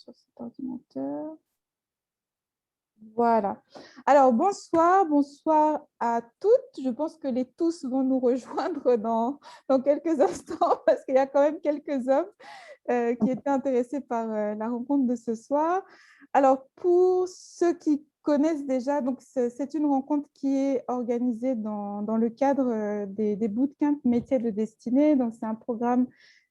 sur cet ordinateur. Voilà. Alors, bonsoir à toutes. Je pense que les tous vont nous rejoindre dans quelques instants parce qu'il y a quand même quelques hommes qui étaient intéressés par la rencontre de ce soir. Alors, pour ceux qui connaissent déjà, donc c'est une rencontre qui est organisée dans le cadre des bootcamps métiers de destinée. Donc, c'est un programme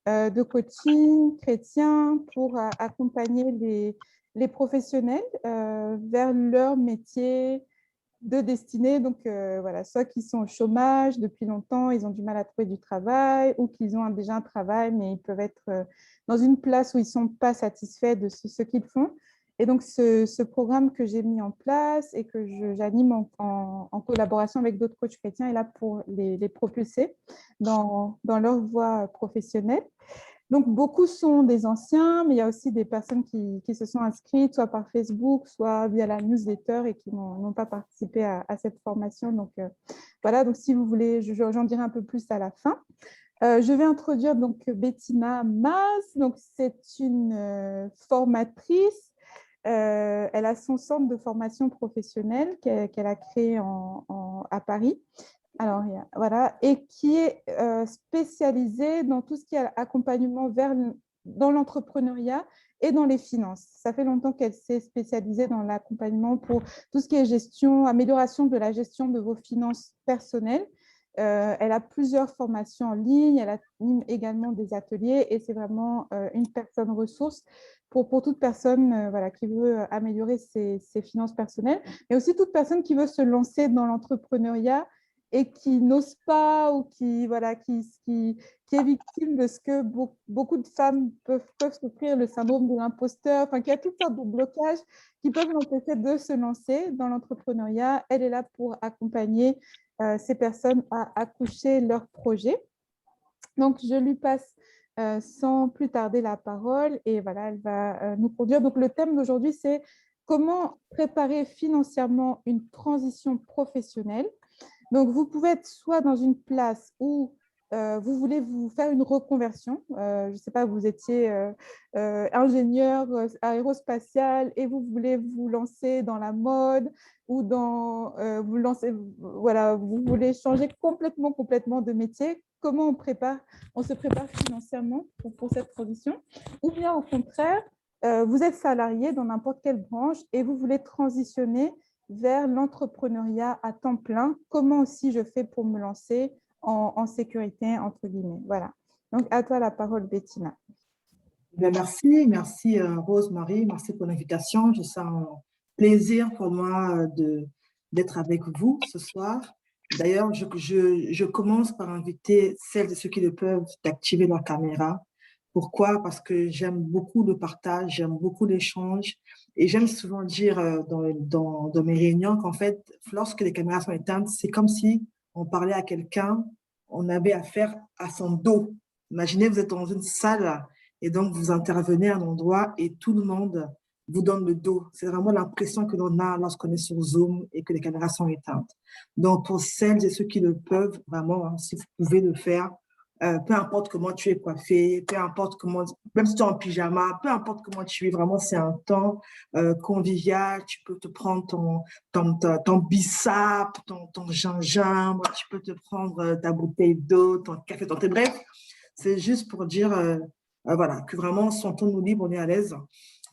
de coaching chrétien pour accompagner les professionnels vers leur métier de destinée. Donc, voilà, soit qu'ils sont au chômage depuis longtemps, ils ont du mal à trouver du travail, ou qu'ils ont déjà un travail, mais ils peuvent être dans une place où ils ne sont pas satisfaits de ce qu'ils font. Et donc, ce programme que j'ai mis en place et que j'anime en collaboration avec d'autres coachs chrétiens est là pour les propulser dans leur voie professionnelle. Donc, beaucoup sont des anciens, mais il y a aussi des personnes qui se sont inscrites, soit par Facebook, soit via la newsletter et qui n'ont pas participé à cette formation. Donc, voilà, donc si vous voulez, j'en dirai un peu plus à la fin. Je vais introduire donc Bettina Maz. Donc, c'est une formatrice. Elle a son centre de formation professionnelle qu'elle a créé à Paris. Alors, voilà, et qui est spécialisée dans tout ce qui est accompagnement dans l'entrepreneuriat et dans les finances. Ça fait longtemps qu'elle s'est spécialisée dans l'accompagnement pour tout ce qui est gestion, amélioration de la gestion de vos finances personnelles. Elle a plusieurs formations en ligne, elle anime également des ateliers et c'est vraiment une personne ressource pour toute personne voilà, qui veut améliorer ses finances personnelles, mais aussi toute personne qui veut se lancer dans l'entrepreneuriat et qui n'ose pas ou voilà, qui est victime de ce que beaucoup de femmes peuvent souffrir, le syndrome de l'imposteur, enfin, qui a toutes sortes de blocages qui peuvent l'empêcher de se lancer dans l'entrepreneuriat. Elle est là pour accompagner ces personnes à accoucher leur projet. Donc, je lui passe sans plus tarder la parole et voilà, elle va nous conduire. Donc, le thème d'aujourd'hui, c'est comment préparer financièrement une transition professionnelle. Donc, vous pouvez être soit dans une place où vous voulez vous faire une reconversion. Je ne sais pas, vous étiez ingénieur aérospatial et vous voulez vous lancer dans la mode ou voilà, vous voulez changer complètement de métier. Comment on se prépare financièrement pour cette transition? Ou bien au contraire, vous êtes salarié dans n'importe quelle branche et vous voulez transitionner vers l'entrepreneuriat à temps plein. Comment aussi je fais pour me lancer en sécurité, entre guillemets. Voilà. Donc, à toi la parole, Bettina. Bien, merci Rose-Marie, merci pour l'invitation. Je sens un plaisir pour moi d'être avec vous ce soir. D'ailleurs, je commence par inviter celles et ceux qui le peuvent d'activer leur caméra. Pourquoi? Parce que j'aime beaucoup le partage, j'aime beaucoup l'échange et j'aime souvent dire dans mes réunions qu'en fait, lorsque les caméras sont éteintes, c'est comme si on parlait à quelqu'un, on avait affaire à son dos. Imaginez, vous êtes dans une salle et donc vous intervenez à un endroit et tout le monde vous donne le dos. C'est vraiment l'impression que l'on a lorsqu'on est sur Zoom et que les caméras sont éteintes. Donc, pour celles et ceux qui le peuvent, vraiment, hein, si vous pouvez le faire, peu importe comment tu es coiffé, peu importe comment, même si tu es en pyjama, peu importe comment tu es, vraiment, c'est un temps convivial. Tu peux te prendre ton bissap, ton gingembre, tu peux te prendre ta bouteille d'eau, ton café, ton thé. Bref, c'est juste pour dire voilà, que vraiment, sentons-nous libres, on est à l'aise.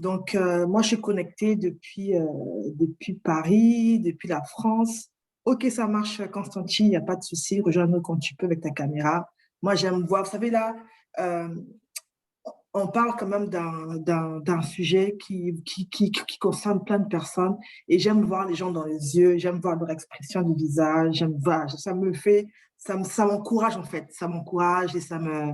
Donc, moi, je suis connectée depuis Paris, depuis la France. OK, ça marche, Constantine, il n'y a pas de souci. Rejoins-nous quand tu peux avec ta caméra. Moi, j'aime voir. Vous savez, là, on parle quand même d'un sujet qui concerne plein de personnes. Et j'aime voir les gens dans les yeux, j'aime voir leur expression du visage, j'aime voir. Ça m'encourage, en fait. Ça m'encourage et ça me,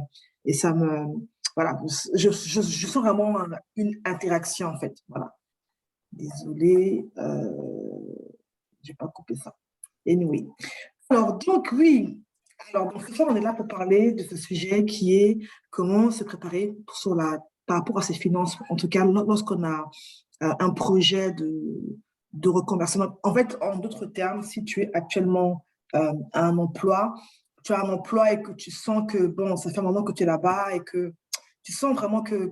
voilà, je sens vraiment une interaction, en fait. Voilà. Désolée, je n'ai pas coupé ça. Anyway. Alors, donc, oui. Alors, donc, ce soir, on est là pour parler de ce sujet qui est comment se préparer par rapport à ses finances. En tout cas, lorsqu'on a un projet de reconversion. En fait, en d'autres termes, si tu es actuellement à un emploi, tu as un emploi et que tu sens que, bon, ça fait un moment que tu es là-bas et que tu sens vraiment que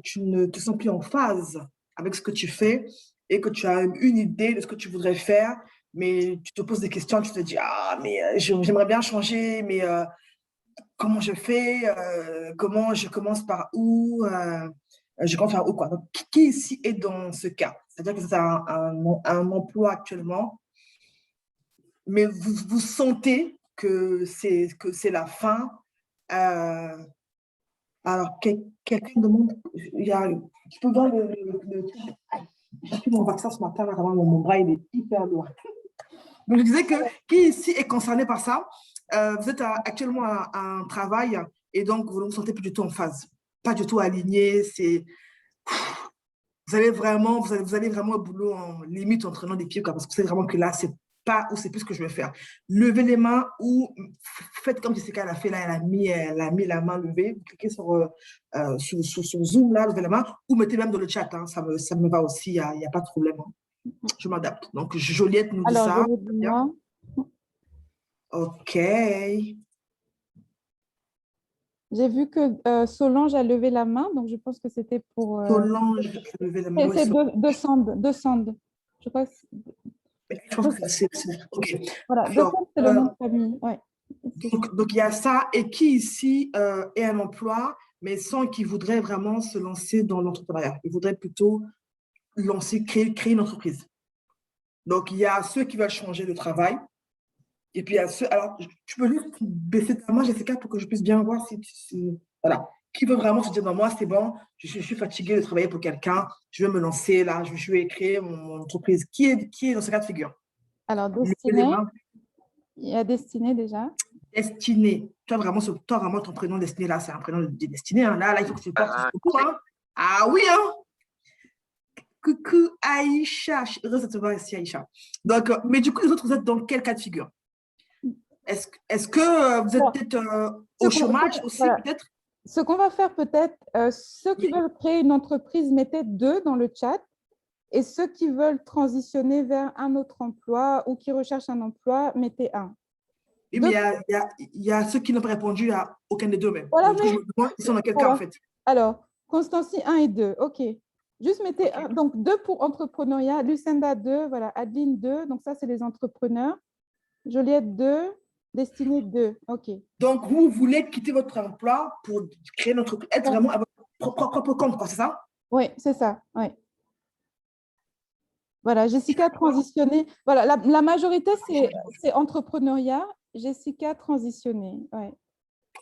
tu ne te sens plus en phase avec ce que tu fais et que tu as une idée de ce que tu voudrais faire, mais tu te poses des questions, tu te dis, ah, mais j'aimerais bien changer, mais comment je fais, comment je commence par où, je commence par où, quoi. Donc, qui ici est dans ce cas? C'est-à-dire que c'est un emploi actuellement, mais vous sentez que c'est la fin. euh, alors, quelqu'un demande, tu peux voir j'ai pris mon vaccin ce matin, là, vraiment, mon bras, il est hyper lourd. Donc, je disais que qui ici est concerné par ça? Vous êtes actuellement à un travail et donc vous ne vous sentez plus du tout en phase, pas du tout aligné. Vous allez vraiment au boulot en limite en traînant des pieds, quoi, parce que c'est vraiment que là, c'est pas ou c'est plus ce que je veux faire. Levez les mains ou faites comme Jessica l'a fait là, elle a mis la main levée, vous cliquez sur Zoom là, levez la main, ou mettez même dans le chat, hein, ça me va aussi, il y a pas de problème, hein. Je m'adapte. Donc, Joliette nous dit Alors, ça. Juliette, dis-moi. OK. J'ai vu que Solange a levé la main, donc je pense que c'était pour… Solange, levez la main. Oui, c'est deux Sand. Je crois que je pense que c'est… OK. voilà, deux Alors, Sand, c'est le nom de famille. Ouais. donc, il y a ça. Et qui ici est un emploi, mais sans qui voudrait vraiment se lancer dans l'entrepreneuriat? Il voudrait plutôt créer une entreprise. Donc, il y a ceux qui veulent changer de travail. Et puis, il y a ceux… Alors, tu peux juste baisser ta main, Jessica, pour que je puisse bien voir voilà. Qui veut vraiment se dire, non, moi, c'est bon, je suis fatiguée de travailler pour quelqu'un, je vais me lancer là, je vais créer mon entreprise. Qui est dans ce cas de figure? Alors, Levez les Destinée, mains. il y a Destinée déjà. Destinée. Toi, vraiment, ton prénom Destinée, là, c'est un prénom de destinée, hein. Là, il faut que tu portes ce coup, hein. Ah oui, hein. Coucou, Aïcha. Je suis heureuse de te voir ici, Aïcha. Donc, mais du coup, les autres, vous êtes dans quel cas de figure? Est-ce que vous êtes Bon, peut-être au chômage aussi, voilà. peut-être? Ce qu'on va faire peut-être, ceux qui Oui. veulent créer une entreprise, mettez 2 dans le chat. Et ceux qui veulent transitionner vers un autre emploi ou qui recherchent un emploi, mettez 1. Oui, mais il y a ceux qui n'ont pas répondu à aucun des deux même. Voilà, Donc, du coup, je me demande, ils sont dans quel cas, en voilà. fait? Alors, Constancy, 1 et 2. OK. Juste mettez Okay. 1. Donc, 2 pour entrepreneuriat. Lucinda, 2. Voilà. Adeline, 2. Donc, ça, c'est les entrepreneurs. Joliette, 2. Destinée, 2. OK. Donc, vous voulez quitter votre emploi pour créer une entreprise, être vraiment à votre propre compte, quoi, c'est ça? Oui, c'est ça. Oui. Voilà, Jessica transitionné. Voilà, la majorité, c'est entrepreneuriat. Jessica transitionné. Ouais.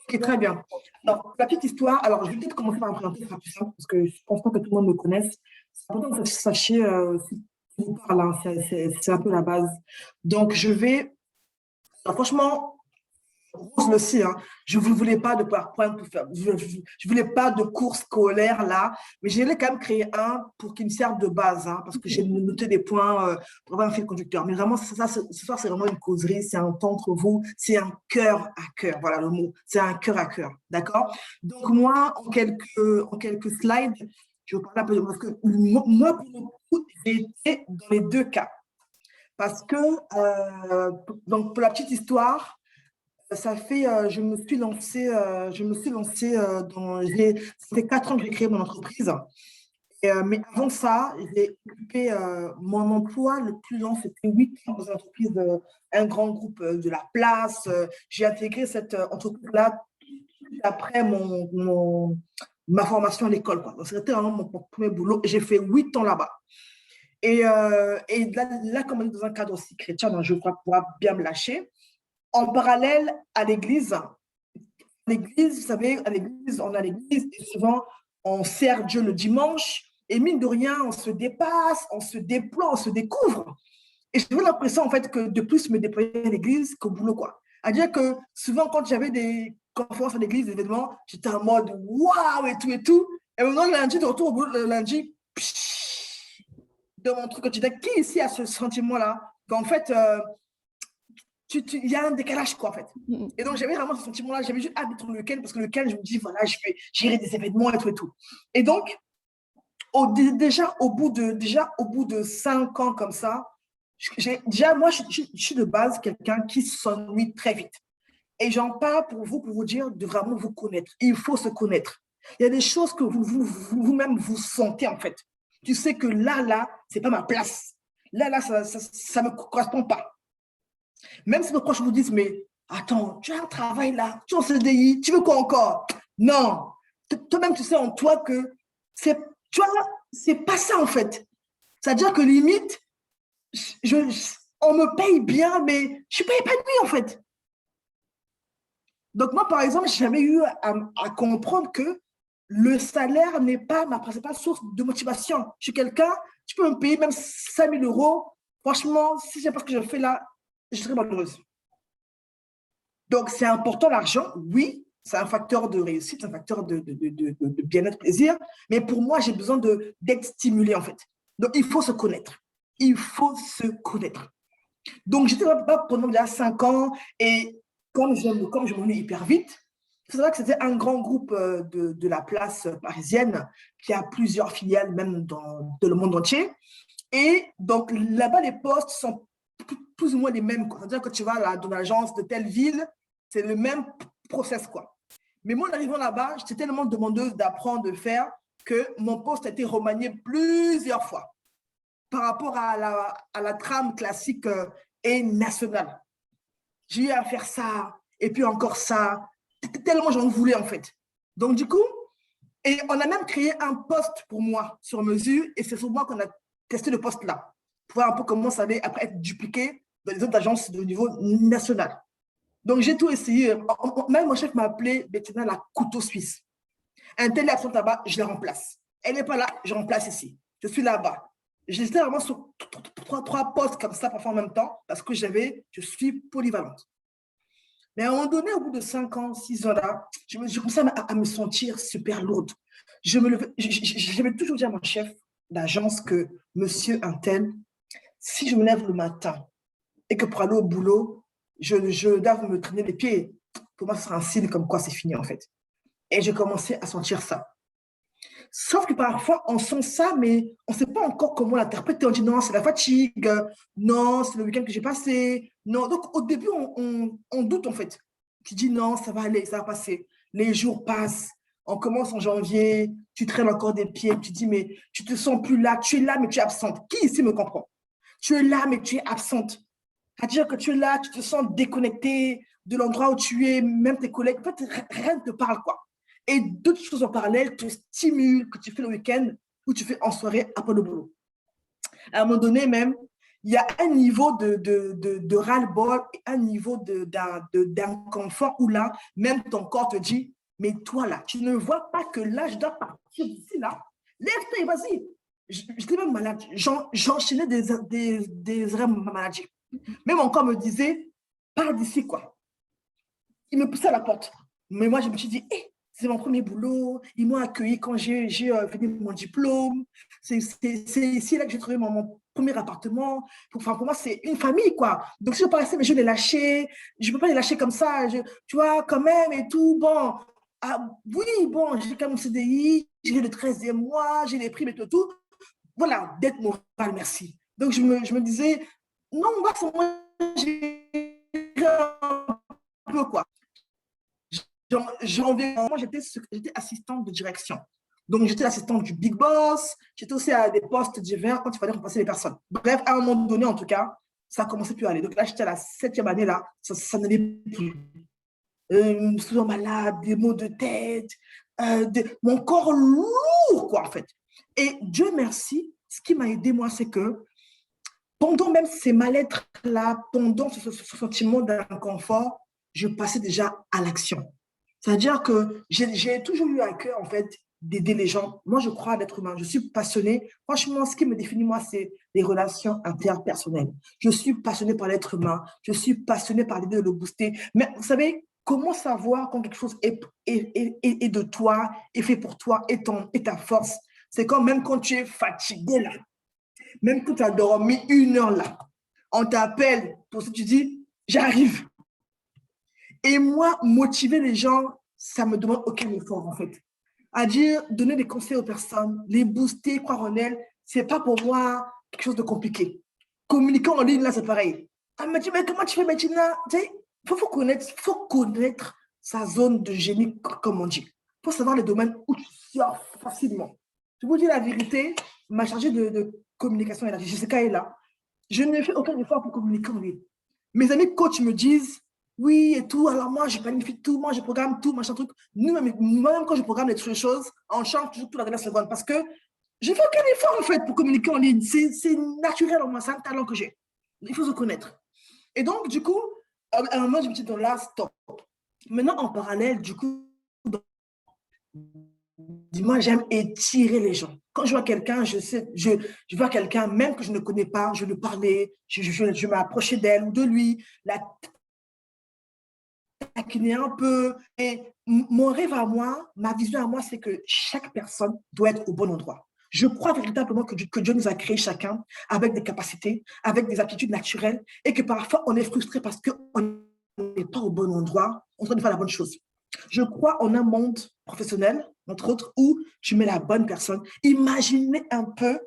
Ok, très bien. Alors, la petite histoire, alors je vais peut-être commencer par me présenter, ce sera plus simple, parce que je ne pense pas que tout le monde me connaisse. C'est important que vous sachiez si je vous parle, hein, c'est un peu la base. Donc, alors, franchement, Rose le sait, hein, je ne voulais pas de PowerPoint pour faire, je ne voulais pas de cours scolaires là, mais j'allais quand même créer un pour qu'il me serve de base, hein, parce que j'ai noté des points pour avoir un fil conducteur. Mais vraiment, ce soir, c'est vraiment une causerie, c'est un temps entre vous, c'est un cœur à cœur, voilà le mot, c'est un cœur à cœur, d'accord? Donc moi, en quelques slides, je vais parler un peu de parce que moi, pour le coup, j'ai été dans les deux cas. Parce que, donc pour la petite histoire, je me suis lancée ça fait 4 ans que j'ai créé mon entreprise. Mais avant ça, j'ai occupé mon emploi le plus long, c'était 8 ans dans une entreprise, un grand groupe de la place. J'ai intégré cette entreprise-là après ma formation à l'école, quoi. Donc, c'était vraiment mon premier boulot. J'ai fait 8 ans là-bas. Et là, comme on est dans un cadre aussi chrétien, donc je crois pouvoir bien me lâcher. En parallèle à l'église, vous savez, à l'église, on a l'église et souvent on sert Dieu le dimanche et mine de rien, on se dépasse, on se déploie, on se découvre. Et j'ai l'impression en fait que de plus me déployer à l'église qu'au boulot, quoi. C'est-à-dire que souvent quand j'avais des conférences à l'église, des événements, j'étais en mode waouh et tout et tout. Et maintenant, le lundi, de retour au boulot, le lundi, de mon truc quotidien, qui ici a ce sentiment-là? Qu'en fait, il y a un décalage, quoi, en fait. Et donc, j'avais vraiment ce sentiment-là. J'avais juste hâte d'être le week-end parce que le week-end, je me dis, voilà, j'irai des événements et tout et tout. Et donc, déjà, au bout de 5 ans comme ça, moi, je suis de base quelqu'un qui s'ennuie très vite. Et j'en parle pour vous dire de vraiment vous connaître. Il faut se connaître. Il y a des choses que vous-même vous sentez en fait. Tu sais que là, c'est pas ma place. Là, ça me correspond pas. Même si vos proches vous disent, mais attends, tu as un travail là, tu es en CDI, tu veux quoi encore? Non. Toi-même, tu sais en toi que tu vois, c'est pas ça en fait. C'est-à-dire que limite, on me paye bien, mais je ne suis pas épanouie en fait. Donc moi, par exemple, je n'ai jamais eu à comprendre que le salaire n'est pas ma principale source de motivation. Je suis quelqu'un, tu peux me payer même 5 000 euros. Franchement, si je sais pas ce que je fais là, je serai malheureuse. Donc, c'est important l'argent, oui, c'est un facteur de réussite, c'est un facteur de bien-être, plaisir. Mais pour moi, j'ai besoin d'être stimulé en fait. Donc, il faut se connaître. Il faut se connaître. Donc, j'étais là pendant déjà 5 ans et comme je m'ennuie hyper vite, c'est vrai que c'était un grand groupe de la place parisienne qui a plusieurs filiales même dans le monde entier. Et donc, là-bas, les postes sont plus ou moins les mêmes. C'est-à-dire que tu vas dans l'agence de telle ville, c'est le même process, quoi. Mais moi, en arrivant là-bas, j'étais tellement demandeuse d'apprendre, de faire, que mon poste a été remanié plusieurs fois par rapport à la trame classique et nationale. J'ai eu à faire ça, et puis encore ça, tellement j'en voulais en fait. Donc du coup, et on a même créé un poste pour moi sur mesure, et c'est sur moi qu'on a testé le poste là, pour voir un peu comment ça allait après être dupliqué dans les autres agences de niveau national. Donc j'ai tout essayé. Même mon chef m'a appelé Bettina la couteau suisse. Un tel est absent là-bas, je le remplace. Elle n'est pas là, je remplace ici. Je suis là-bas. J'étais vraiment sur trois postes comme ça, parfois en même temps, parce que je suis polyvalente. Mais à un moment donné, au bout de 5 ans, 6 ans là, je commençais à me sentir super lourde. J'avais toujours dit à mon chef d'agence que, monsieur Untel, si je me lève le matin et que pour aller au boulot, je dois me traîner les pieds, pour moi, ce sera un signe comme quoi c'est fini en fait. Et j'ai commencé à sentir ça. Sauf que parfois, on sent ça, mais on ne sait pas encore comment l'interpréter. On dit non, c'est la fatigue, non, c'est le week-end que j'ai passé. Non. Donc, au début, on doute en fait. Tu dis non, ça va aller, ça va passer. Les jours passent, on commence en janvier, tu traînes encore des pieds, tu dis mais tu te sens plus là, tu es là, mais tu es absente. Qui ici me comprend? Tu es là, mais tu es absente. C'est-à-dire que tu es là, tu te sens déconnecté de l'endroit où tu es, même tes collègues, en fait, rien ne te parle, quoi. Et d'autres choses en parallèle te stimulent que tu fais le week-end ou tu fais en soirée après le boulot. À un moment donné, même, il y a un niveau de ras-le-bol, un niveau d'inconfort où là, même ton corps te dit, mais toi là, tu ne vois pas que là, je dois partir d'ici là. Lève-toi et vas-y. J'étais même malade. J'enchaînais des vraies maladies. Même mon corps me disait, pars d'ici, quoi. Il me poussait à la porte. Mais moi, je me suis dit, hey, c'est mon premier boulot. Ils m'ont accueilli quand j'ai fini mon diplôme. C'est ici là que j'ai trouvé mon premier appartement. Enfin, pour moi, c'est une famille, quoi. Donc, si je paraissais, mais je les lâcher. Je ne peux pas les lâcher comme ça. Tu vois, quand même, et tout. Bon, oui, bon, j'ai quand même mon CDI, j'ai le 13e mois, j'ai les primes et tout. Voilà, dette morale, merci. Donc, je me disais, non, moi, j'ai un peu, quoi. Moi, j'étais assistante de direction. Donc, j'étais assistante du big boss. J'étais aussi à des postes divers quand il fallait remplacer les personnes. Bref, à un moment donné, en tout cas, ça commençait plus à aller. Donc là, j'étais à la 7e année, là, ça n'allait plus. Souvent malade, des maux de tête, mon corps lourd, quoi, en fait. Et Dieu merci, ce qui m'a aidé, moi, c'est que pendant même ces mal-être-là, pendant ce sentiment d'inconfort, je passais déjà à l'action. C'est-à-dire que j'ai toujours eu à cœur, en fait, d'aider les gens. Moi, je crois à l'être humain. Je suis passionnée. Franchement, ce qui me définit, moi, c'est les relations interpersonnelles. Je suis passionnée par l'être humain. Je suis passionnée par l'idée de le booster. Mais vous savez, comment savoir quand quelque chose est de toi, est fait pour toi, est ta force? C'est comme même quand tu es fatigué, là. Même quand tu as dormi 1 heure, là. On t'appelle pour ça, tu dis, j'arrive. Et moi, motiver les gens, ça me demande aucun effort, en fait. À dire, donner des conseils aux personnes, les booster, croire en elles, c'est pas pour moi quelque chose de compliqué. Communiquer en ligne, là, c'est pareil. Ah, mais comment tu fais, Bettina? Tu sais, faut connaître sa zone de génie, comme on dit. faut savoir les domaines où tu sors facilement. Je vous dis la vérité, ma chargée de communication est là, Jessica est là. Je ne fais aucun effort pour communiquer en ligne. Mes amis coachs me disent, oui et tout, alors moi je planifie tout, moi je programme tout, machin truc. Moi-même quand je programme les choses, on change toujours tout la dernière seconde parce que je ne fais aucun effort en fait pour communiquer en ligne. C'est naturel en moi, c'est un talent que j'ai. Il faut se connaître. Et donc, du coup, à un moment, je me suis dit, là, stop. Maintenant, en parallèle, du coup, moi, j'aime étirer les gens. Quand je vois quelqu'un, je vois quelqu'un, même que je ne connais pas, je lui parlais, je m'approchais d'elle ou de lui, la taquiner un peu. Et mon rêve à moi, ma vision à moi, c'est que chaque personne doit être au bon endroit. Je crois véritablement que Dieu nous a créés chacun avec des capacités, avec des aptitudes naturelles et que parfois on est frustré parce qu'on n'est pas au bon endroit, en train de faire la bonne chose. Je crois en un monde professionnel, entre autres, où tu mets la bonne personne. Imaginez un peu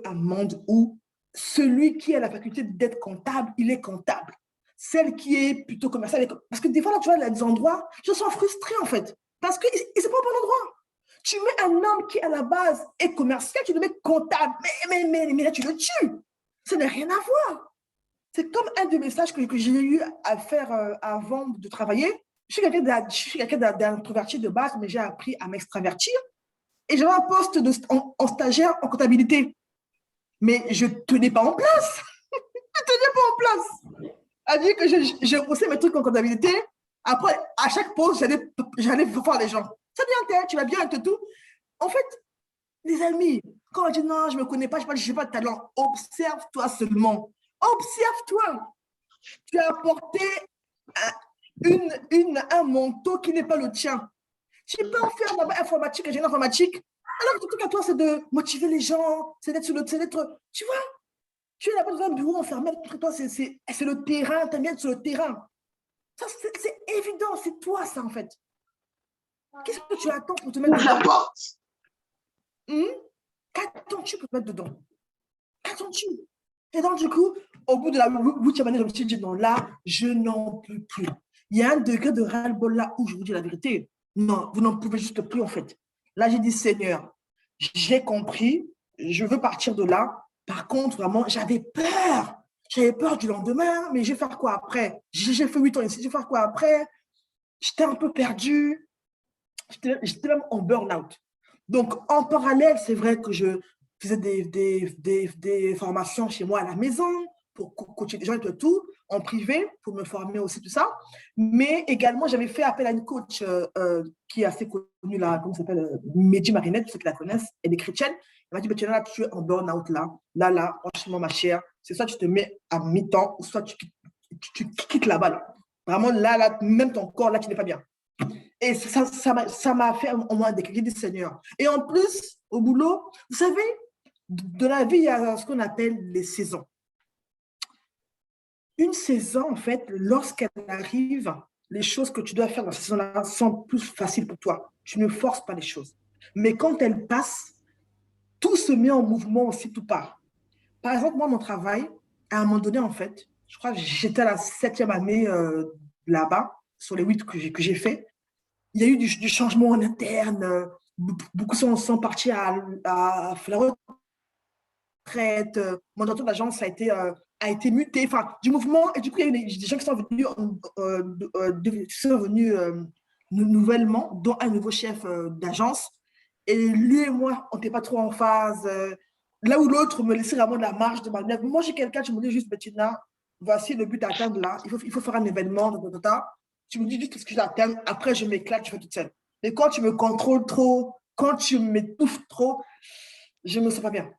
un monde où celui qui a la faculté d'être comptable, il est comptable. Celle qui est plutôt commerciale, parce que des fois, là, tu vois, il y a des endroits, je sens frustré en fait, parce qu'il ne sont pas au bon endroit. Tu mets un homme qui, à la base, est commercial, tu le mets comptable, mais là, tu le tues. Ça n'a rien à voir. C'est comme un des messages que j'ai eu à faire avant de travailler. Je suis quelqu'un d'introverti de base, mais j'ai appris à m'extravertir. Et j'avais un poste en stagiaire en comptabilité. Mais je ne tenais pas en place. Je ne tenais pas en place. À dire que je bossais mes trucs en comptabilité. Après, à chaque pause, j'allais voir les gens. Ça bien, tu vas bien avec tout. En fait, les amis, quand on dit non, je ne me connais pas, je n'ai pas de talent, observe-toi seulement. Observe-toi. Tu as apporté un manteau qui n'est pas le tien. Tu peux en faire là-bas informatique, ingénieur informatique. Alors que ton truc à toi, c'est de motiver les gens, c'est d'être tu vois, tu es là-bas dans un bureau enfermé, toi, c'est le terrain, tu aimes bien être sur le terrain. Ça, c'est évident, c'est toi, ça, en fait. Qu'est-ce que tu attends pour te mettre dedans? Qu'attends-tu pour te mettre dedans? Qu'attends-tu? Et donc, du coup, au bout de la 8e année, je me suis dit, non, là, je n'en peux plus. Il y a un degré de ras-le-bol là où je vous dis la vérité. Non, vous n'en pouvez juste plus, en fait. Là, j'ai dit, Seigneur, j'ai compris, je veux partir de là. Par contre, vraiment, j'avais peur. J'avais peur du lendemain, mais je vais faire quoi après? J'ai fait 8 ans ici, je vais faire quoi après? J'étais un peu perdu. J'étais même en burn-out. Donc, en parallèle, c'est vrai que je faisais des formations chez moi à la maison pour coacher des gens et tout, en privé, pour me former aussi, tout ça. Mais également, j'avais fait appel à une coach qui est assez connue, là, comment ça s'appelle, Mehdi Marinette, pour ceux qui la connaissent, elle est chrétienne. Elle m'a dit, tu es en burn-out là. Là, franchement, ma chère, c'est soit tu te mets à mi-temps, ou soit tu quittes là-bas. Là. Vraiment, là, même ton corps, là, tu n'es pas bien. Et ça m'a fait au moins déclic du Seigneur. Et en plus, au boulot, vous savez, de la vie, il y a ce qu'on appelle les saisons. Une saison, en fait, lorsqu'elle arrive, les choses que tu dois faire dans cette saison-là sont plus faciles pour toi. Tu ne forces pas les choses. Mais quand elle passe, tout se met en mouvement aussi, tout part. Par exemple, moi, mon travail, à un moment donné, en fait, je crois que j'étais à la 7e année là-bas, sur les 8 que j'ai fait. Il y a eu du changement en interne. Beaucoup sont partis à la retraite. Mon directeur d'agence a été muté. Enfin, du mouvement. Et du coup, il y a eu des gens qui sont venus nouvellement, dont un nouveau chef d'agence. Et lui et moi, on n'était pas trop en phase. Là où l'autre me laissait vraiment de la marge de manœuvre. Moi, j'ai quelqu'un, je me dis juste, Bettina, voici le but à atteindre là. Il faut faire un événement. Tu me dis juste ce que je dois atteindre. Après, je m'éclate, je fais toute seule. Mais quand tu me contrôles trop, quand tu m'étouffes trop, je ne me sens pas bien.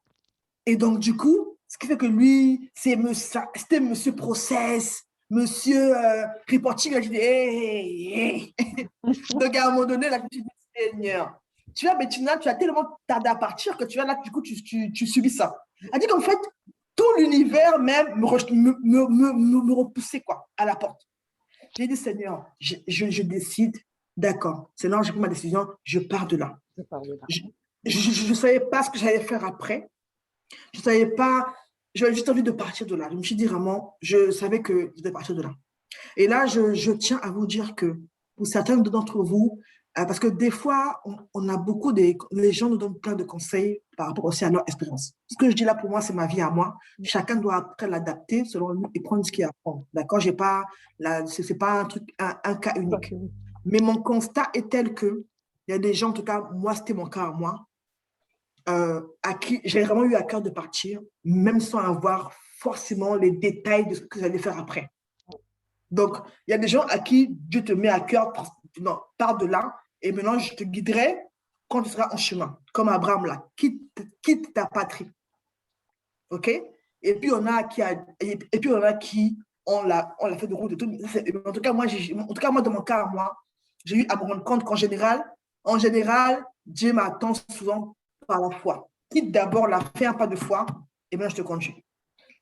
Et donc, du coup, ce qui fait que lui, c'était monsieur process, monsieur reporting. Là, je dis, hey. Donc, à un moment donné, là, je dis, Seigneur, tu vois, Bettina, tu as tellement tardé à partir que tu vois, là, du coup, tu subis ça. Elle dit qu'en fait, tout l'univers même me repoussait, quoi, à la porte. J'ai dit, Seigneur, je décide, d'accord, c'est là où j'ai pris ma décision, je pars de là. Je ne savais pas ce que j'allais faire après. Je ne savais pas, j'avais juste envie de partir de là. Je me suis dit vraiment, je savais que je devais partir de là. Et là, je tiens à vous dire que pour certains d'entre vous, Parce que des fois, on a beaucoup les gens nous donnent plein de conseils par rapport aussi à leur expérience. Ce que je dis là, pour moi, c'est ma vie à moi. Chacun doit après l'adapter selon lui et prendre ce qu'il apprend. D'accord? C'est pas un truc, un cas unique. Mais mon constat est tel que il y a des gens, en tout cas, moi, c'était mon cas à moi, à qui j'ai vraiment eu à cœur de partir, même sans avoir forcément les détails de ce que j'allais faire après. Donc, il y a des gens à qui Dieu te met à cœur, non, pars de là, et maintenant je te guiderai quand tu seras en chemin, comme Abraham là, quitte ta patrie. OK? Et puis, on a qui on l'a fait de route et tout. En tout cas, moi, dans mon cas, moi, j'ai eu à me rendre compte en général, Dieu m'attend souvent par la foi. Quitte d'abord la fais un pas de foi, et bien je te conduis.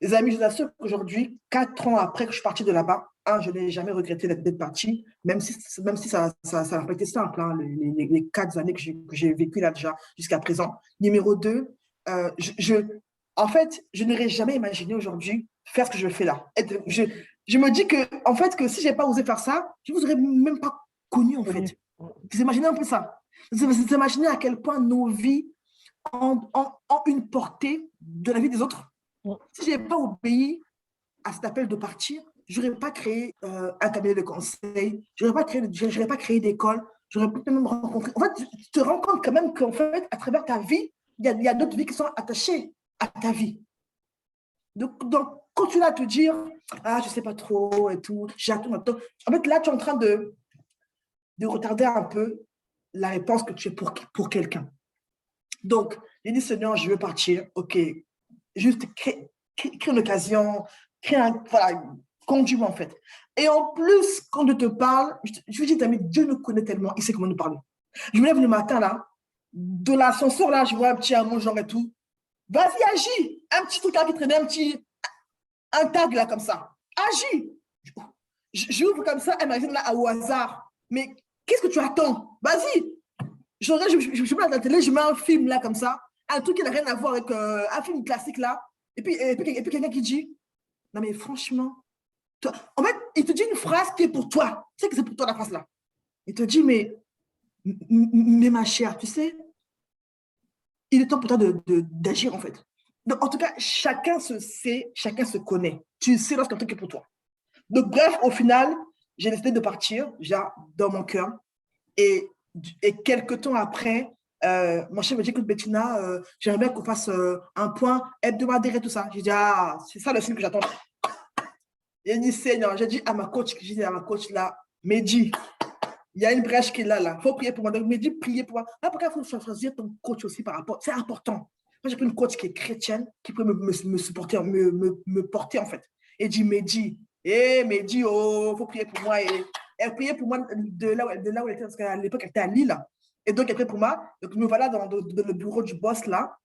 Les amis, je vous assure qu'aujourd'hui, 4 ans après que je suis partie de là-bas, je n'ai jamais regretté d'être partie, même si ça n'a pas été simple, hein, les 4 années que j'ai vécues là déjà jusqu'à présent. Numéro 2, en fait, je n'aurais jamais imaginé aujourd'hui faire ce que je fais là. Je me dis que, en fait, que si je n'avais pas osé faire ça, je ne vous aurais même pas connu, en fait. Vous imaginez un peu ça? Vous imaginez à quel point nos vies ont une portée de la vie des autres? Si je n'avais pas obéi à cet appel de partir, je n'aurais pas créé un cabinet de conseil, je n'aurais pas créé d'école, j'aurais peut-être même rencontré. En fait, tu te rends compte quand même qu'en fait, à travers ta vie, il y a d'autres vies qui sont attachées à ta vie. Donc continue à te dire, je ne sais pas trop et tout, j'attends. En fait, là, tu es en train de retarder un peu la réponse que tu es pour quelqu'un. Donc, j'ai dit, Seigneur, je veux partir. OK, juste créer une occasion, voilà, conduis-moi en fait. Et en plus, quand je te parle, je lui dis, Dieu nous connaît tellement, il sait comment nous parler. Je me lève le matin là, de l'ascenseur là, je vois un petit hameau genre et tout. Vas-y, agis. Un petit truc là qui traînait, un tag là comme ça. Agis. J'ouvre comme ça, imagine là au hasard. Mais qu'est-ce que tu attends? Vas-y. Je mets à la télé, je mets un film là comme ça, un truc qui n'a rien à voir avec un film classique là. Et puis quelqu'un qui dit, non mais franchement, toi, en fait, il te dit une phrase qui est pour toi. Tu sais que c'est pour toi la phrase là. Il te dit, mais ma chère, tu sais, il est temps pour toi d'agir en fait. Donc, en tout cas, chacun se sait, chacun se connaît. Tu sais lorsqu'un truc est pour toi. Donc, bref, au final, j'ai décidé de partir, dans mon cœur. Et quelques temps après, mon chef m'a dit, écoute, Bettina, j'aimerais bien qu'on fasse un point hebdomadaire et tout ça. J'ai dit, c'est ça le signe que j'attends. J'ai dit, Seigneur, j'ai dit à ma coach là, Mehdi, il y a une brèche qui est là. Il faut prier pour moi. Donc, Mehdi, priez pour moi. Pourquoi il faut choisir ton coach aussi par rapport? C'est important. Moi, j'ai pris une coach qui est chrétienne, qui peut me supporter, me porter en fait. Et dit, Mehdi, Mehdi, il faut prier pour moi. Et elle priait pour moi de là où elle était, parce qu'à l'époque, elle était à Lille. Et donc, elle priait pour moi. Donc, nous voilà dans le bureau du boss là.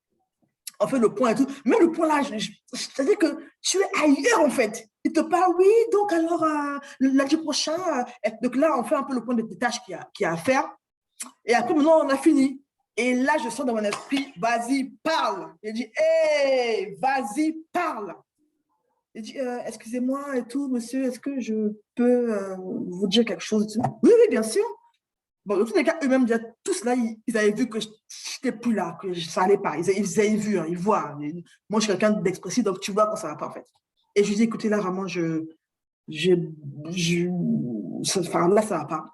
On fait le point et tout. Mais le point là, c'est-à-dire que tu es ailleurs en fait. Il te parle, oui, donc alors lundi prochain. Donc là, on fait un peu le point des tâches qu'il y a à faire. Et après, maintenant, on a fini. Et là, je sens dans mon esprit, vas-y, parle. Il dit, hé, vas-y, parle. Il dit, excusez-moi et tout, monsieur, est-ce que je peux vous dire quelque chose? Oui, oui, bien sûr. Bon, dans tous les cas, eux-mêmes, tous là, ils avaient vu que je n'étais plus là, que ça n'allait pas. Ils avaient vu, hein, ils voient. Moi, je suis quelqu'un d'expressif, donc tu vois quand ça ne va pas, en fait. Et je lui dis, écoutez, là, vraiment, enfin, là, ça ne va pas.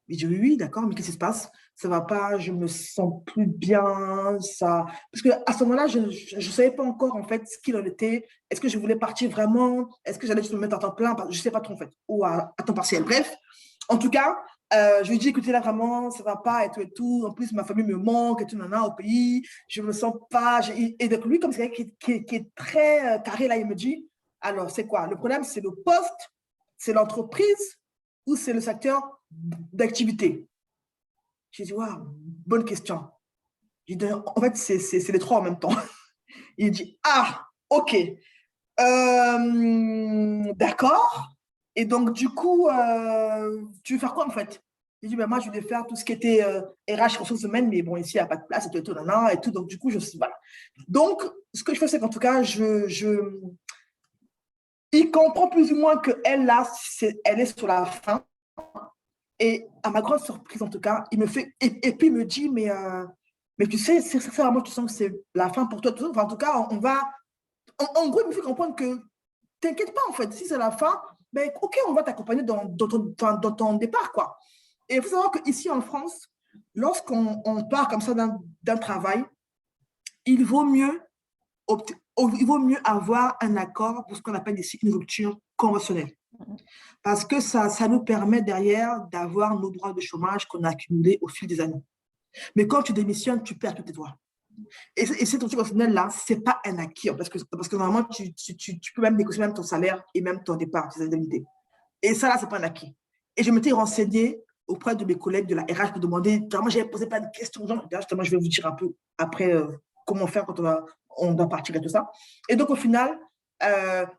Il dit, oui, oui, d'accord, mais qu'est-ce qui se passe? Ça ne va pas, je me sens plus bien, ça... Parce qu'à ce moment-là, je ne savais pas encore, en fait, ce qu'il en était. Est-ce que je voulais partir vraiment? Est-ce que j'allais juste me mettre à temps plein? Je ne sais pas trop, en fait, ou à temps partiel. Bref, en tout cas, je lui dis, écoutez, là, vraiment, ça ne va pas, et tout, et tout. En plus, ma famille me manque, et tout, au pays. Je ne me sens pas... Et donc, lui, comme c'est quelqu'un qui est très carré, là, il me dit, alors, c'est quoi? Le problème, c'est le poste, c'est l'entreprise ou c'est le secteur d'activité? J'ai dit, waouh, bonne question. J'ai dit, en fait, c'est les trois en même temps. Il dit, ok, d'accord. Et donc, du coup, tu veux faire quoi en fait? J'ai dit, ben, moi, je voulais faire tout ce qui était RH, ressources humaines, mais bon, ici, il n'y a pas de place, et tout, et tout. Donc, du coup, voilà. Donc, ce que je fais, c'est qu'en tout cas, il comprend plus ou moins qu'elle, là, elle est sur la fin. Et à ma grande surprise, en tout cas, il me fait, et puis il me dit, mais tu sais, c'est vraiment, tu sens que c'est la fin pour toi. Tout ça. Enfin, en tout cas, on va, en gros, il me fait comprendre que t'inquiète pas, en fait, si c'est la fin, ben, ok, on va t'accompagner dans ton départ, quoi. Et il faut savoir qu'ici en France, lorsqu'on part comme ça d'un travail, il vaut mieux il vaut mieux avoir un accord pour ce qu'on appelle une rupture conventionnelle. Parce que ça nous permet derrière d'avoir nos droits de chômage qu'on a accumulés au fil des années. Mais quand tu démissionnes, tu perds tous tes droits. Et cette rupture conventionnelle-là, ce n'est pas un acquis, parce que normalement, tu peux même négocier même ton salaire et même ton départ, tes indemnités. Et ça, là, ce n'est pas un acquis. Et je m'étais renseignée auprès de mes collègues de la RH pour demander, vraiment, j'avais posé plein de questions. Genre, justement, je vais vous dire un peu après comment faire quand on doit partir et tout ça. Et donc, au final,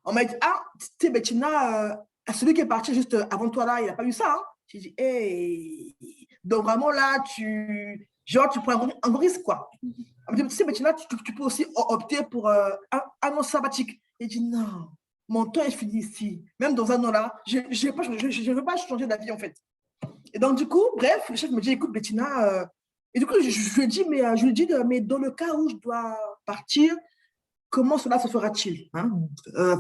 on m'a dit, ah, tu sais, Bettina, celui qui est parti juste avant toi, là, il n'a pas eu ça. Hein. J'ai dit, hey. Donc, vraiment, là, tu prends un gros risque, quoi. Elle me dit, tu sais, Bettina, tu peux aussi opter pour un an sabbatique. Et je dis, non, mon temps est fini ici. Même dans un an là, je ne veux pas changer d'avis, en fait. Et donc, du coup, bref, le chef me dit, écoute, Bettina, et du coup, je lui dis, je lui dis, mais dans le cas où je dois partir, comment cela se fera-t-il, hein?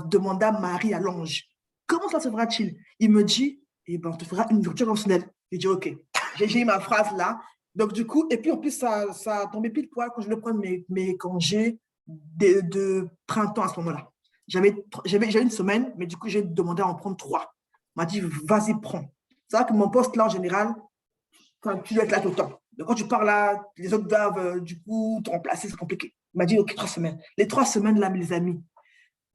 Demanda Marie à l'ange. Comment cela se fera-t-il? Il me dit, eh ben, on te fera une rupture conventionnelle. J'ai dit, OK. J'ai eu ma phrase là. Donc, du coup, et puis en plus, ça a tombé pile poil quand je vais prendre mes congés de printemps à ce moment-là. J'avais une semaine, mais du coup, j'ai demandé à en prendre 3. On m'a dit, vas-y, prends. C'est vrai que mon poste là, en général, quand tu dois être là tout le temps. Donc, quand tu pars là, les autres doivent, du coup, te remplacer, c'est compliqué. Il m'a dit, OK, 3 semaines. Les 3 semaines, là, mes amis,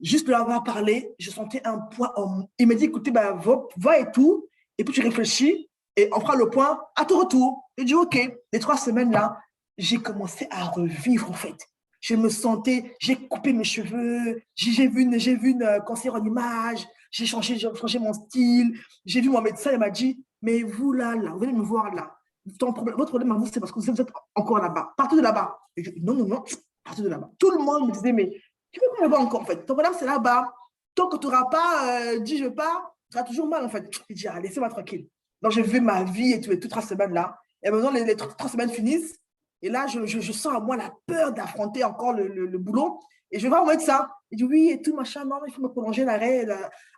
juste de l'avoir parlé, je sentais un poids en... Il m'a dit, écoutez, bah, va et tout, et puis tu réfléchis, et on fera le point à ton retour. J'ai dit, OK. Les 3 semaines, là, j'ai commencé à revivre, en fait. Je me sentais, j'ai coupé mes cheveux, j'ai vu une conseillère en image, j'ai changé mon style, j'ai vu mon médecin, il m'a dit, mais vous là, vous venez me voir là. Votre problème à vous, c'est parce que vous êtes encore là-bas. Partez de là-bas. Et je dis, non, non, non, partez de là-bas. Tout le monde me disait, mais tu peux pas le voir encore, en fait. Ton problème, c'est là-bas. Tant que tu n'auras pas dit je pars, tu seras toujours mal, en fait. Je dis, ah, laissez-moi tranquille. Donc, j'ai vu ma vie et tout, et toutes 3 semaines là. Et maintenant, les 3 semaines finissent. Et là, je sens à moi la peur d'affronter encore le boulot. Et je vais voir avec ça. Il dit, oui, et tout, machin, non, il faut me prolonger l'arrêt.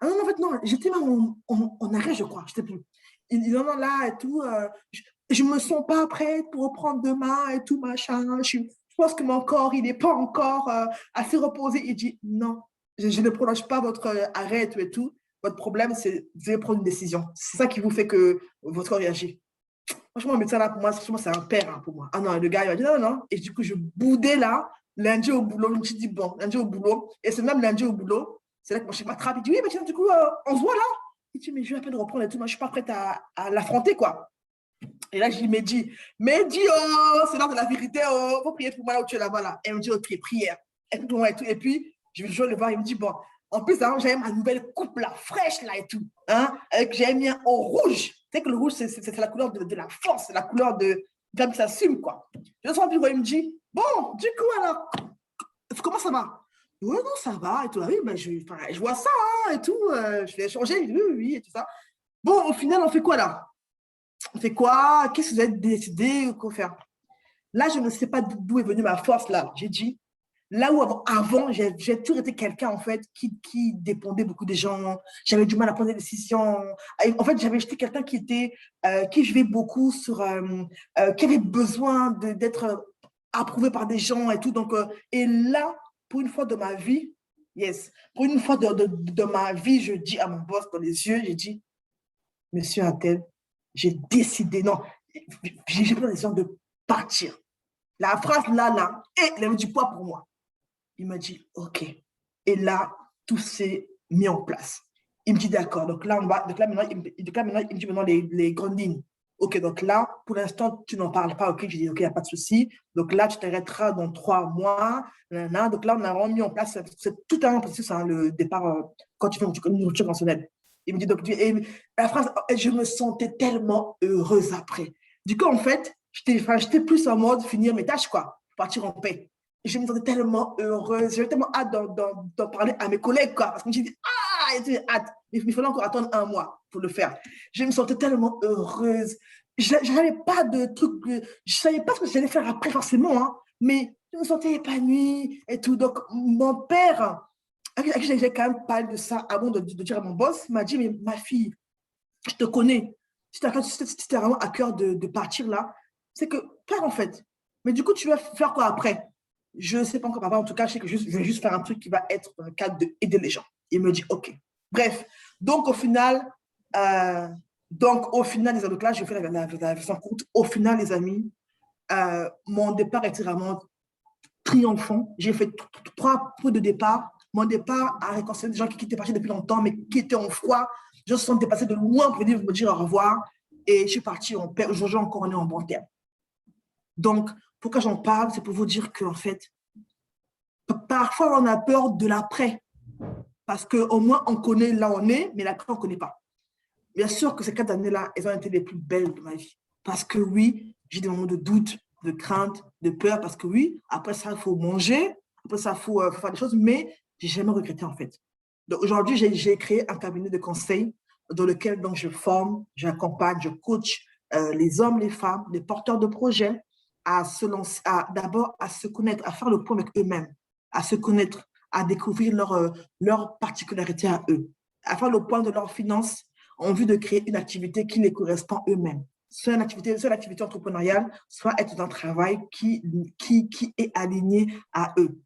Ah non, en fait, non, j'étais même en arrêt, je crois. Je sais plus. Il dit, non, non, là, et tout. Je ne me sens pas prête pour reprendre demain et tout, machin. Je pense que mon corps, il n'est pas encore assez reposé. Il dit, non, je ne prolonge pas votre arrêt et tout. Votre problème, c'est de prendre une décision. C'est ça qui vous fait que votre corps réagit. Franchement, le médecin, là, pour moi, c'est un père hein, pour moi. Ah non, le gars, il m'a dit non, non, non. Et du coup, je boudais là, lundi au boulot. Je me suis dit, bon, lundi au boulot. Et c'est même lundi au boulot, c'est là que mon chef m'attrape. Il dit, oui, mais tiens, du coup, on se voit là. Il dit, mais je vais à peine reprendre et tout. Moi, je ne suis pas prête à l'affronter, quoi. Et là, je lui dit, oh, c'est l'heure de la vérité, oh, faut prier pour moi là où tu es là-bas, là. Et elle me dit, ok, prière. Et tout. Et puis, je vais le voir, il me dit, bon, en plus, hein, j'avais ma nouvelle coupe, là, fraîche, là, et tout. Hein, j'avais mis un au rouge. Tu sais que le rouge, c'est la couleur de la force, c'est la couleur de femme qui s'assume, quoi. Je le sens plus, il me dit, bon, du coup, alors, comment ça va? Oui, non, ça va, et tout. Ah oui, ben, je vois ça, hein, et tout. Je vais échanger, oui, oui, oui, et tout ça. Bon, au final, on fait quoi, là? On fait quoi? Qu'est-ce que vous avez décidé? Quoi faire? Là, je ne sais pas d'où est venue ma force, là. J'ai dit, là où avant j'ai toujours été quelqu'un, en fait, qui dépendait beaucoup des gens. J'avais du mal à prendre des décisions. En fait, j'étais quelqu'un qui vivait beaucoup qui avait besoin d'être approuvé par des gens et tout. Donc, et là, pour une fois de ma vie, yes, pour une fois de ma vie, je dis à mon boss dans les yeux, j'ai dit, monsieur Attel, j'ai décidé, non, j'ai pris la décision de partir. La phrase là, elle avait du poids pour moi. Il m'a dit, OK. Et là, tout s'est mis en place. Il me dit, d'accord. Donc là, maintenant, il me dit maintenant les grandes lignes. OK, donc là, pour l'instant, tu n'en parles pas. OK, j'ai dit, OK, il n'y a pas de souci. Donc là, tu t'arrêteras dans 3 mois. Nanana. Donc là, on a vraiment mis en place, c'est tout un processus, hein, le départ, quand tu fais une rupture conventionnelle. Il me dit, donc, et la phrase, je me sentais tellement heureuse après. Du coup, en fait, j'étais plus en mode finir mes tâches, quoi, partir en paix. Et je me sentais tellement heureuse, j'avais tellement hâte d'en parler à mes collègues, quoi, parce que je me dis, ah, j'ai hâte. Il fallait encore attendre 1 mois pour le faire. Je me sentais tellement heureuse. Je n'avais pas de truc, je ne savais pas ce que j'allais faire après forcément, hein, mais je me sentais épanouie et tout. Donc, mon père, à qui j'ai quand même parlé de ça avant de dire à mon boss, m'a dit, mais ma fille, je te connais. Si tu as vraiment à cœur de partir là, c'est que pars en fait. Mais du coup, tu vas faire quoi après? Je ne sais pas encore, papa. En tout cas, je sais que je vais juste faire un truc qui va être dans le cadre d'aider les gens. Il me dit, OK. Bref, donc au final, les amis, là, je fais la version courte. Au final, les amis, mon départ était vraiment triomphant. J'ai fait 3 pots de départ. Mon départ a réconcilié des gens qui étaient partis depuis longtemps, mais qui étaient en froid. Je suis dépassé de loin pour venir me dire au revoir. Et je suis partie, aujourd'hui encore, on est en bon terme. Donc, pourquoi j'en parle? C'est pour vous dire qu'en fait, parfois, on a peur de l'après. Parce qu'au moins, on connaît là où on est, mais l'après, on ne connaît pas. Bien sûr que ces 4 années-là, elles ont été les plus belles de ma vie. Parce que oui, j'ai des moments de doute, de crainte, de peur, parce que oui, après ça, il faut manger, après ça, il faut faire des choses, mais je n'ai jamais regretté en fait. Donc aujourd'hui, j'ai créé un cabinet de conseil dans lequel donc, je forme, j'accompagne, je coach les hommes, les femmes, les porteurs de projets à se lancer, d'abord à se connaître, à faire le point avec eux-mêmes, à se connaître, à découvrir leur particularité à eux, à faire le point de leurs finances en vue de créer une activité qui les correspond eux-mêmes. Soit l'activité entrepreneuriale, soit être dans un travail qui est aligné à eux.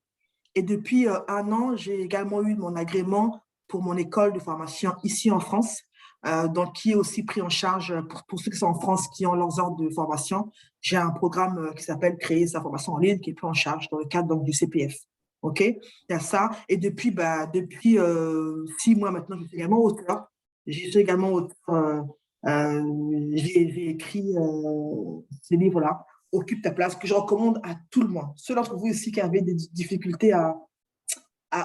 Et depuis 1 an, j'ai également eu mon agrément pour mon école de formation ici en France, donc qui est aussi pris en charge pour ceux qui sont en France, qui ont leurs ordres de formation. J'ai un programme qui s'appelle Créer sa formation en ligne, qui est pris en charge dans le cadre donc, du CPF. OK? Il y a ça. Et depuis 6 mois maintenant, je suis également auteur. Je suis également auteur. J'ai écrit ce livre-là, Occupe ta place, que je recommande à tout le monde. Ceux d'entre vous ici qui avaient des difficultés à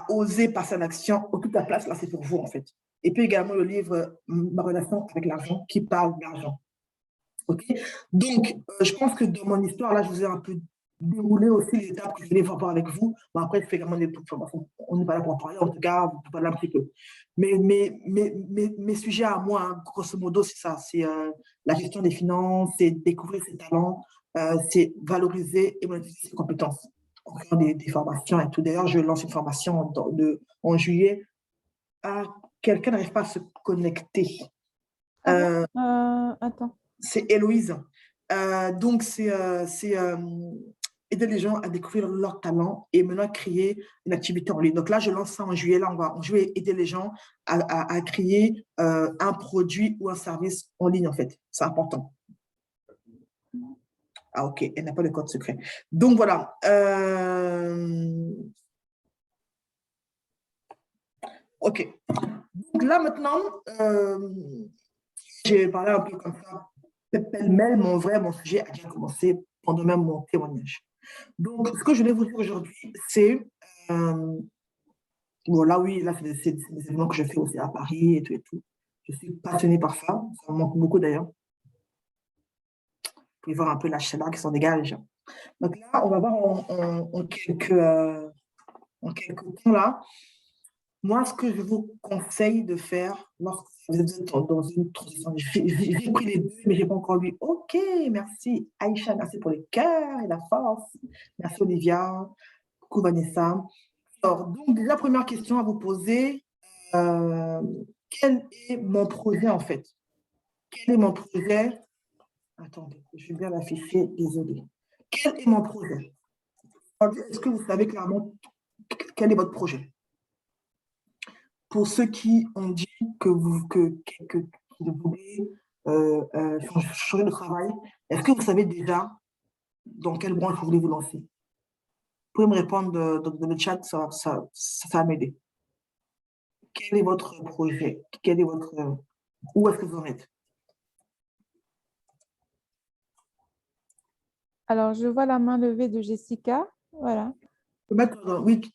oser passer à l'action, Occupe ta place, là, c'est pour vous, en fait. Et puis également le livre Ma relation avec l'argent, qui parle d'argent. OK? Donc, je pense que dans mon histoire, là, je vous ai un peu déroulé aussi les étapes que je voulais voir avec vous. Bon, après, je fais également des trucs. On n'est pas là pour en parler, en tout cas, on peut parler un petit peu. Mais mes sujets à moi, hein, grosso modo, c'est ça. C'est la gestion des finances, c'est découvrir ses talents, c'est valoriser et monétiser ses compétences. En faisant des formations et tout. D'ailleurs, je lance une formation en juillet. Quelqu'un n'arrive pas à se connecter. Attends. C'est Héloïse. Donc, c'est aider les gens à découvrir leur talent et maintenant créer une activité en ligne. Donc là, je lance ça en juillet. Là, je vais aider les gens à créer un produit ou un service en ligne, en fait. C'est important. Ah, OK. Elle n'a pas de code secret. Donc, voilà. OK. Donc là, maintenant, j'ai parlé un peu comme ça. Pêle-mêle, mon sujet a déjà commencé pendant même mon témoignage. Donc, ce que je vais vous dire aujourd'hui, c'est, bon là oui, là c'est des événements que je fais aussi à Paris et tout et tout. Je suis passionnée par ça, ça me manque beaucoup d'ailleurs. Vous pouvez voir un peu la chaleur qui s'en dégage. Donc là, on va voir en quelques temps là. Moi, ce que je vous conseille de faire lorsque vous êtes dans une transition, j'ai pris les 2, mais je n'ai pas encore lu. OK, merci Aïcha, merci pour les cœurs et la force. Merci Olivia, coucou Vanessa. Alors, donc, la première question à vous poser, quel est mon projet en fait? Quel est mon projet? Attendez, je vais bien l'afficher, désolé. Quel est mon projet? Est-ce que vous savez clairement quel est votre projet? Pour ceux qui ont dit que vous voulez changer de travail, est-ce que vous savez déjà dans quelle branche vous voulez vous lancer? Vous pouvez me répondre dans le chat, ça va m'aider. Quel est votre projet? Où est-ce que vous en êtes? Alors, je vois la main levée de Jessica. Voilà. Oui, tu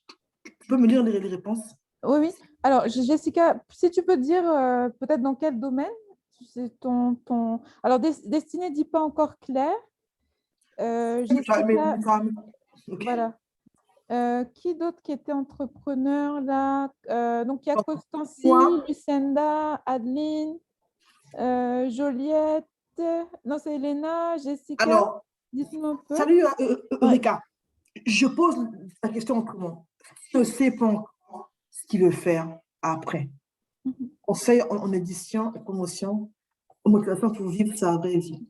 peux me lire les réponses? Oui, oui. Alors, Jessica, si tu peux dire peut-être dans quel domaine c'est Alors, Destinée ne dit pas encore clair. Jessica, Okay. voilà. Qui d'autre qui était entrepreneur là? Donc, il y a Donc, Constancy, moi, Lucinda, Adeline, Joliette. Non, c'est Elena, Jessica. alors, Dites-moi un peu. salut Ouais. Eureka. Je pose la question autrement. Je ne sais pas encore ce qu'il veut faire après. Mhm. Conseil en édition et promotion, motivation pour vivre sa vraie vie.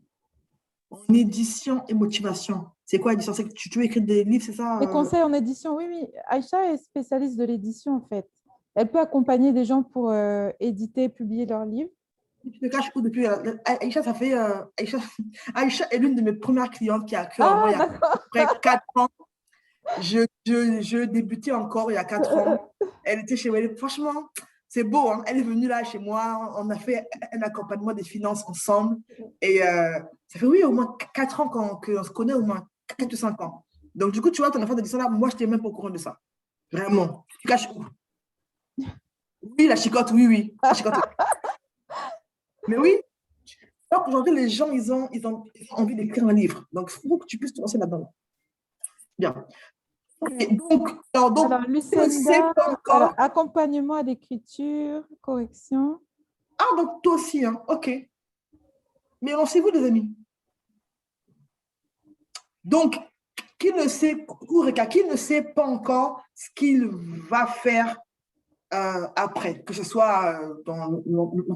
En édition et motivation. C'est quoi édition? C'est que tu veux écrire des livres, c'est ça? Les conseils en édition, oui, oui. Aïcha est spécialiste de l'édition, en fait. Elle peut accompagner des gens pour éditer et publier leurs livres. Tu te caches où depuis Aïcha, ça fait. Aïcha est l'une de mes premières clientes qui a cru en moi Ah, il y a à d'accord. peu près 4 ans. Je débutais encore il y a 4 ans. Elle était chez moi. Franchement, c'est beau. Hein? Elle est venue là chez moi. On a fait un accompagnement des finances ensemble. Et ça fait, oui, au moins 4 ans qu'on se connaît, au moins 4 ou 5 ans. Donc, du coup, tu vois, ton affaire d'édition là, moi, je n'étais même pas au courant de ça. Vraiment. Tu te caches où? Oui, la chicotte, oui, oui. La chicotte. Mais oui, alors qu'aujourd'hui, les gens, ils ont envie d'écrire un livre. Donc, il faut que tu puisses te lancer là-dedans. Bien. Et donc, Alors, tu ne sais Lucinda, pas alors, encore. accompagnement à l'écriture, correction. Ah, donc toi aussi, hein. OK. Mais lancez-vous, les amis. Donc, qui ne sait pas encore ce qu'il va faire après, que ce soit dans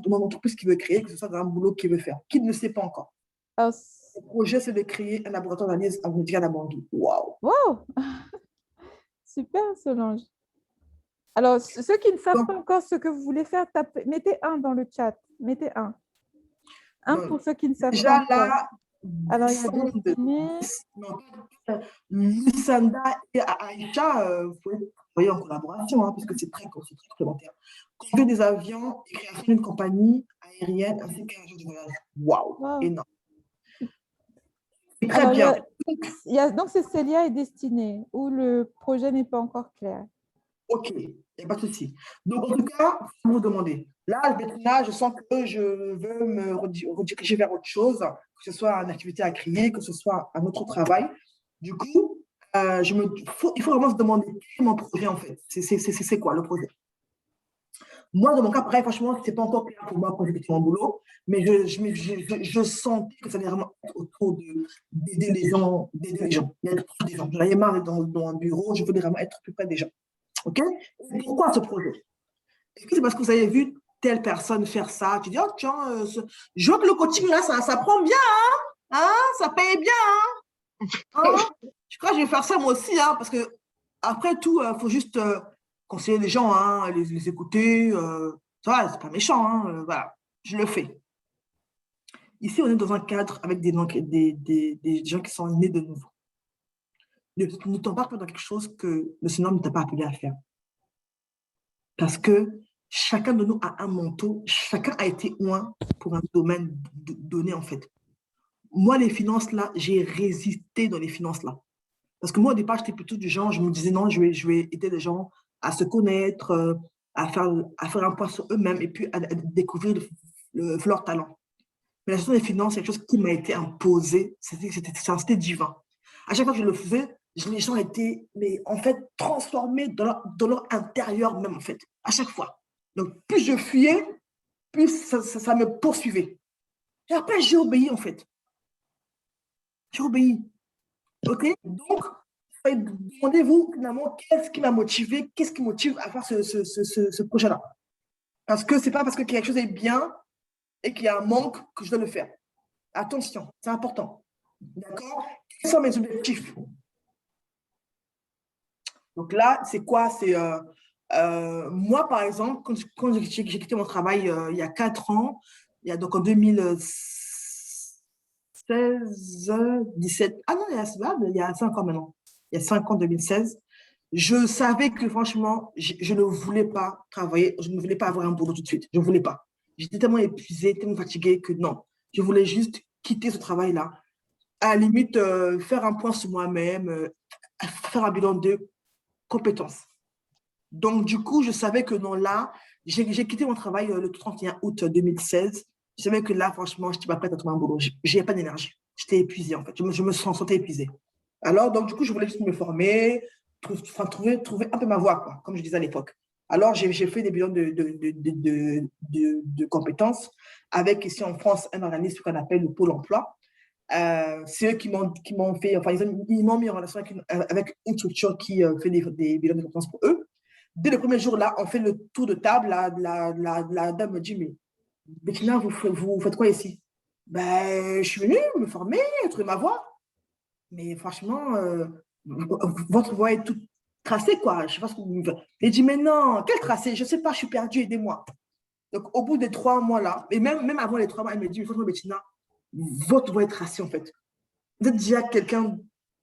l'entreprise qu'il veut créer, que ce soit dans un boulot qu'il veut faire. Qui ne sait pas encore. Alors, Le projet, c'est de créer un laboratoire d'analyse médicale à Bangui. Waouh! wow, super, Solange. Alors, ceux qui ne savent Donc, pas encore ce que vous voulez faire, mettez un dans le chat. Mettez un. Un donc, pour ceux qui ne savent pas déjà encore. là, Alors, il y a Lucinda, Destinée. non, Lucinda et Aïcha, vous pouvez travailler en collaboration, hein, parce que c'est très complémentaire. Conduire des avions et création d'une compagnie aérienne ainsi qu'un agent de voyage. Waouh, Wow. énorme. C'est très Alors, bien. donc c'est Célia et Destinée, où le projet n'est pas encore clair. OK, il n'y a pas de souci. Donc, en tout cas, vous vous demandez. Là, maintenant, je sens que je veux me rediriger vers autre chose, que ce soit une activité à créer, que ce soit un autre travail. Du coup, il faut vraiment se demander quel est mon projet, en fait. C'est quoi le projet? Moi, dans mon cas, pareil, franchement, ce n'est pas encore clair pour moi quand j'ai mon boulot, mais je sens que ça allait vraiment être autour d'aider les gens, d'aider les gens, d'être proche des gens. J'en ai marre d'être dans un bureau, je veux vraiment être plus près des gens. OK? Et pourquoi ce projet? Est-ce que c'est parce que vous avez vu telle personne faire ça? Tu dis, oh tiens, je vois que le coaching, là, ça prend bien, hein? Ça paye bien, hein? Je crois que je vais faire ça moi aussi, hein, parce que après tout, il faut juste conseiller les gens, hein, les écouter. Ça va, c'est pas méchant, hein, voilà, je le fais. Ici, on est dans un cadre avec des gens qui sont nés de nouveau. Ne t'embarque pas dans quelque chose que le Seigneur ne t'a pas appelé à faire. Parce que chacun de nous a un manteau, chacun a été loin pour un domaine donné, en fait. Moi, les finances, là, j'ai résisté dans les finances, là. Parce que moi, au départ, j'étais plutôt du genre, je me disais, non, je vais aider les gens à se connaître, à faire un point sur eux-mêmes et puis à découvrir leur talent. Mais la gestion des finances, c'est quelque chose qui m'a été imposé. C'était divin. À chaque fois que je le faisais, les gens étaient, mais en fait, transformés dans leur intérieur même, en fait, à chaque fois. Donc, plus je fuyais, plus ça me poursuivait. Et après, j'ai obéi, en fait. J'ai obéi. OK? Donc, demandez-vous, finalement, qu'est-ce qui m'a motivé, qu'est-ce qui motive à faire ce projet-là? Parce que c'est pas parce que quelque chose est bien et qu'il y a un manque que je dois le faire. Attention, c'est important. D'accord? Quels sont mes objectifs? Donc là, c'est quoi? C'est moi, par exemple, quand j'ai quitté mon travail il y a 4 ans, donc en 2016, 17, ah non, il y a 5 ans maintenant. Il y a 5 ans, 2016. Je savais que franchement, je ne voulais pas travailler, je ne voulais pas avoir un boulot tout de suite. Je ne voulais pas. J'étais tellement épuisée, tellement fatiguée que non. Je voulais juste quitter ce travail-là. À la limite, faire un point sur moi-même, faire un bilan de compétences. Donc, du coup, je savais que non, là, j'ai quitté mon travail le 31 août 2016. Je savais que là, franchement, je n'étais pas prête à trouver un boulot. Je n'avais pas d'énergie. J'étais épuisée, en fait. Je me sentais épuisée. Alors, donc, du coup, je voulais juste me former, trouver un peu ma voie, quoi, comme je disais à l'époque. Alors, j'ai fait des bilans de compétences avec, ici en France, un organisme qu'on appelle le Pôle emploi. C'est eux qui m'ont fait, enfin, ils m'ont mis en relation avec une structure qui fait des bilans de compétences pour eux. Dès le premier jour, là, on fait le tour de table. La dame me dit, mais Bettina, vous faites quoi ici? Ben, je suis venue me former, trouver ma voie. Mais franchement, votre voie est toute tracée, quoi. Je sais pas ce que vous... Il dit, mais non, quel tracé? Je ne sais pas, je suis perdue, aidez-moi. Donc, au bout des 3 mois, là, et même avant les 3 mois, elle me dit, il faut que Bettina, votre voie est tracée, en fait. Vous êtes déjà quelqu'un,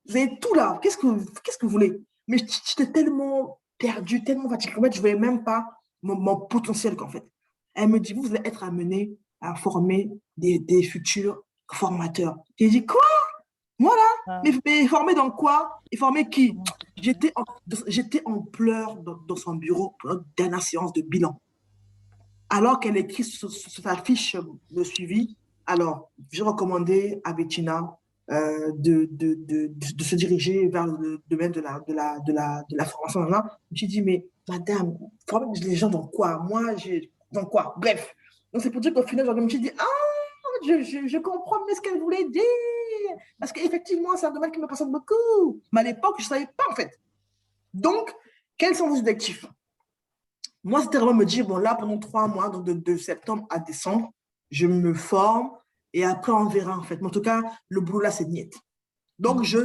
vous avez tout là. Qu'est-ce que vous voulez? Mais j'étais tellement perdue, tellement fatiguée, en fait, je ne voyais même pas mon potentiel, qu'en fait. Elle me dit, vous allez être amené à former des futurs formateurs. J'ai dit, quoi? Moi, là? Mais former dans quoi? Et former qui? J'étais en pleurs dans son bureau pour notre dernière séance de bilan. Alors qu'elle écrit sur sa fiche de suivi, alors, j'ai recommandé à Bettina de se diriger vers le domaine de la formation. Là. J'ai dit, mais madame, former les gens dans quoi? Moi, dans quoi? Bref. Donc, c'est pour dire qu'au final, je me suis dit, ah, je comprends mieux ce qu'elle voulait dire. Parce qu'effectivement, c'est un domaine qui me passionne beaucoup. Mais à l'époque, je ne savais pas, en fait. Donc, quels sont vos objectifs? Moi, c'était vraiment me dire, bon, là, pendant 3 mois, donc de septembre à décembre, je me forme et après, on verra, en fait. Mais en tout cas, le boulot, là, c'est niet. Donc, je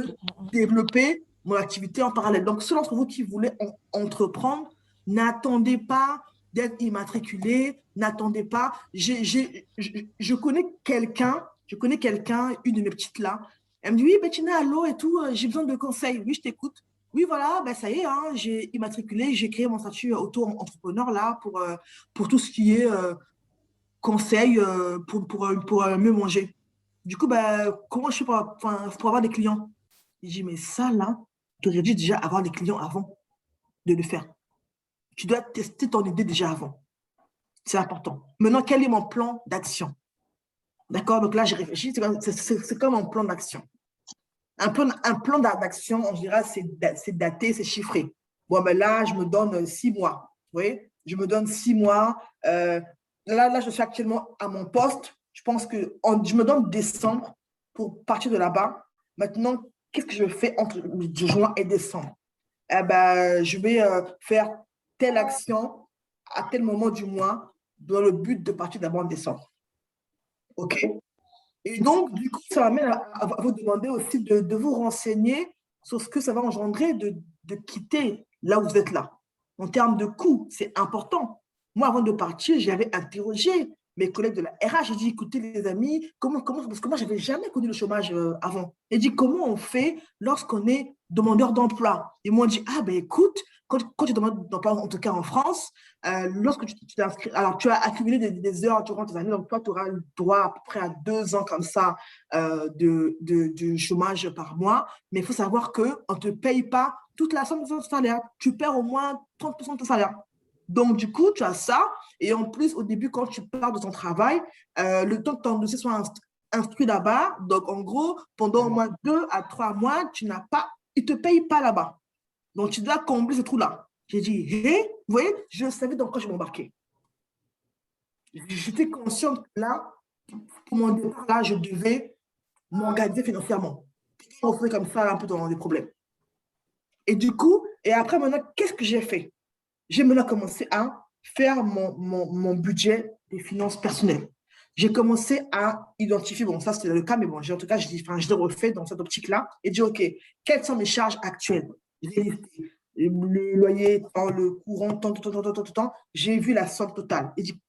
développais mon activité en parallèle. Donc, ceux d'entre vous qui voulaient entreprendre, n'attendez pas d'être immatriculé, n'attendez pas. Je connais quelqu'un, une de mes petites là, elle me dit, oui, Bettina, allô et tout, j'ai besoin de conseils. Oui, je t'écoute. Oui, voilà, ben ça y est, hein, j'ai immatriculé, j'ai créé mon statut auto-entrepreneur là pour tout ce qui est conseil pour mieux manger. Du coup, ben, comment je fais pour avoir des clients? Je dis, mais ça là, tu aurais dû déjà avoir des clients avant de le faire. Tu dois tester ton idée déjà avant. C'est important. Maintenant, quel est mon plan d'action? D'accord? Donc là, j'ai réfléchi, c'est comme un plan d'action. Un plan d'action, en général, c'est daté, c'est chiffré. Bon, ben là, je me donne 6 mois. Vous voyez? Je me donne 6 mois. Là, je suis actuellement à mon poste. Je pense que je me donne décembre pour partir de là-bas. Maintenant, qu'est-ce que je fais entre juin et décembre? Eh ben, je vais faire telle action à tel moment du mois dans le but de partir d'abord en décembre. OK? Et donc, du coup, ça m'amène à vous demander aussi de vous renseigner sur ce que ça va engendrer de quitter là où vous êtes là. En termes de coûts, c'est important. Moi, avant de partir, j'avais interrogé mes collègues de la RH. J'ai dit, écoutez, les amis, parce que moi, je n'avais jamais connu le chômage avant. J'ai dit, comment on fait lorsqu'on est demandeur d'emploi? Ils m'ont dit, ah ben écoute, quand tu demandes d'emploi, en tout cas en France, lorsque tu t'es inscrit, alors tu as accumulé des heures durant tes années, donc toi, tu auras le droit à peu près à 2 ans comme ça de chômage par mois. Mais il faut savoir qu'on ne te paye pas toute la somme de ton salaire. Tu perds au moins 30% de ton salaire. Donc, du coup, tu as ça. Et en plus, au début, quand tu pars de ton travail, le temps que ton dossier soit instruit là-bas, donc en gros, pendant au moins 2 à 3 mois, ils ne te payent pas là-bas. Donc, tu dois combler ce trou-là. J'ai dit, hé, vous voyez, je savais dans quoi je m'embarquais. J'étais consciente que là, pour mon départ, là, je devais m'organiser financièrement. On fait comme ça, un peu dans des problèmes. Et du coup, et après, maintenant, qu'est-ce que j'ai fait? J'ai maintenant commencé à faire mon budget des finances personnelles. J'ai commencé à identifier, bon, ça c'était le cas, mais bon, en tout cas, je l'ai refait dans cette optique-là et dit, OK, quelles sont mes charges actuelles? J'ai listé le loyer, le courant, tant. J'ai vu la somme totale et dit,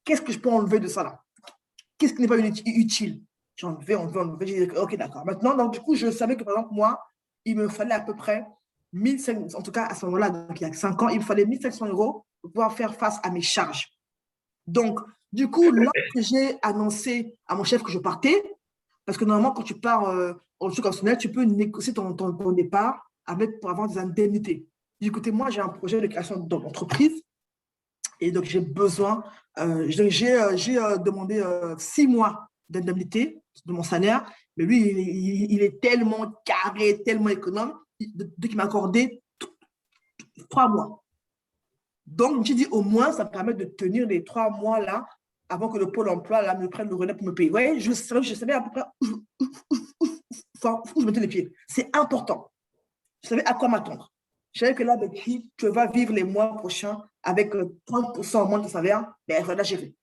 qu'est-ce que je peux enlever de ça là? Qu'est-ce qui n'est pas utile? J'ai enlevé. J'ai dit, OK, d'accord. Maintenant, donc, du coup, je savais que, par exemple, moi, il me fallait à peu près 1500, en tout cas, à ce moment-là, donc il y a 5 ans, il me fallait 1500 euros pour pouvoir faire face à mes charges. Donc, du coup, lorsque j'ai annoncé à mon chef que je partais, parce que normalement, quand tu pars en truc conventionnel, tu peux négocier ton départ pour avoir des indemnités. J'ai dit, écoutez, moi, j'ai un projet de création d'entreprise et donc j'ai besoin, j'ai demandé 6 mois d'indemnité de mon salaire, mais lui, il est tellement carré, tellement économe, donc il m'a accordé 3 mois. Donc, j'ai dit, au moins, ça me permet de tenir les 3 mois là avant que le pôle emploi là, me prenne le relais pour me payer. Vous voyez, je savais à peu près où je mettais les pieds. C'est important. Je savais à quoi m'attendre. Je savais que là, tu vas vivre les mois prochains avec 30% en moins de salaire, ben, il faudra gérer.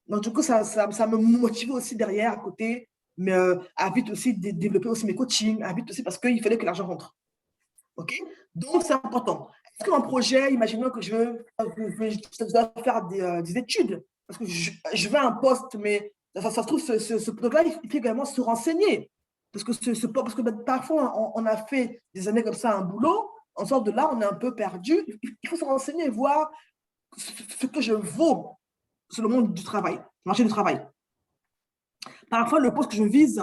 Donc, du coup, ça me motivait aussi derrière, à côté, mais à vite aussi développer aussi mes coachings, à vite aussi parce qu'il fallait que l'argent rentre. OK? Donc, c'est important. Est-ce que mon projet, imaginons que je dois faire des études, parce que je veux un poste, mais ça se trouve, ce projet-là, il faut également se renseigner. Parce que parfois, on a fait des années comme ça, un boulot, on sort de là, on est un peu perdu. Il faut se renseigner, voir ce que je vaux sur le monde du travail, le marché du travail. Parfois, le poste que je vise,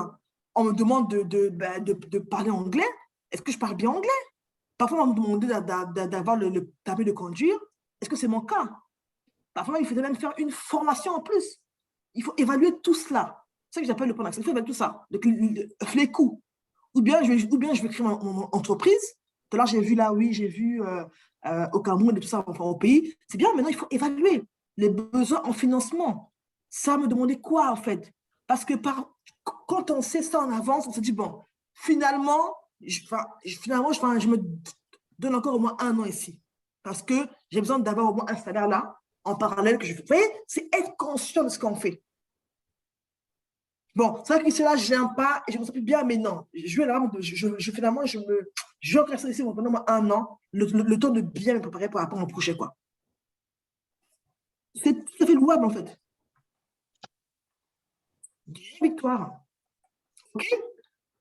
on me demande de parler anglais. Est-ce que je parle bien anglais? Parfois, on me demandait d'avoir le permis de conduire. Est-ce que c'est mon cas? Parfois, il faudrait même faire une formation en plus. Il faut évaluer tout cela. C'est ça que j'appelle le plan d'action. Il faut évaluer tout ça, les coûts. Ou bien je vais créer mon entreprise. Tout à l'heure, j'ai vu au Cameroun et tout ça, enfin au pays. C'est bien, maintenant, il faut évaluer les besoins en financement. Ça me demandait quoi, en fait? Parce que quand on sait ça en avance, on se dit, bon, finalement, je me donne encore au moins 1 an ici. Parce que j'ai besoin d'avoir au moins un salaire là, en parallèle que je fais. Vous voyez, c'est être conscient de ce qu'on fait. Bon, c'est vrai que cela, je n'aime pas et je me sens plus bien, mais non. Finalement, je vais rester ici pendant 1 an, le temps de bien me préparer par rapport à mon projet, quoi. C'est tout à fait louable, en fait. Victoire. OK?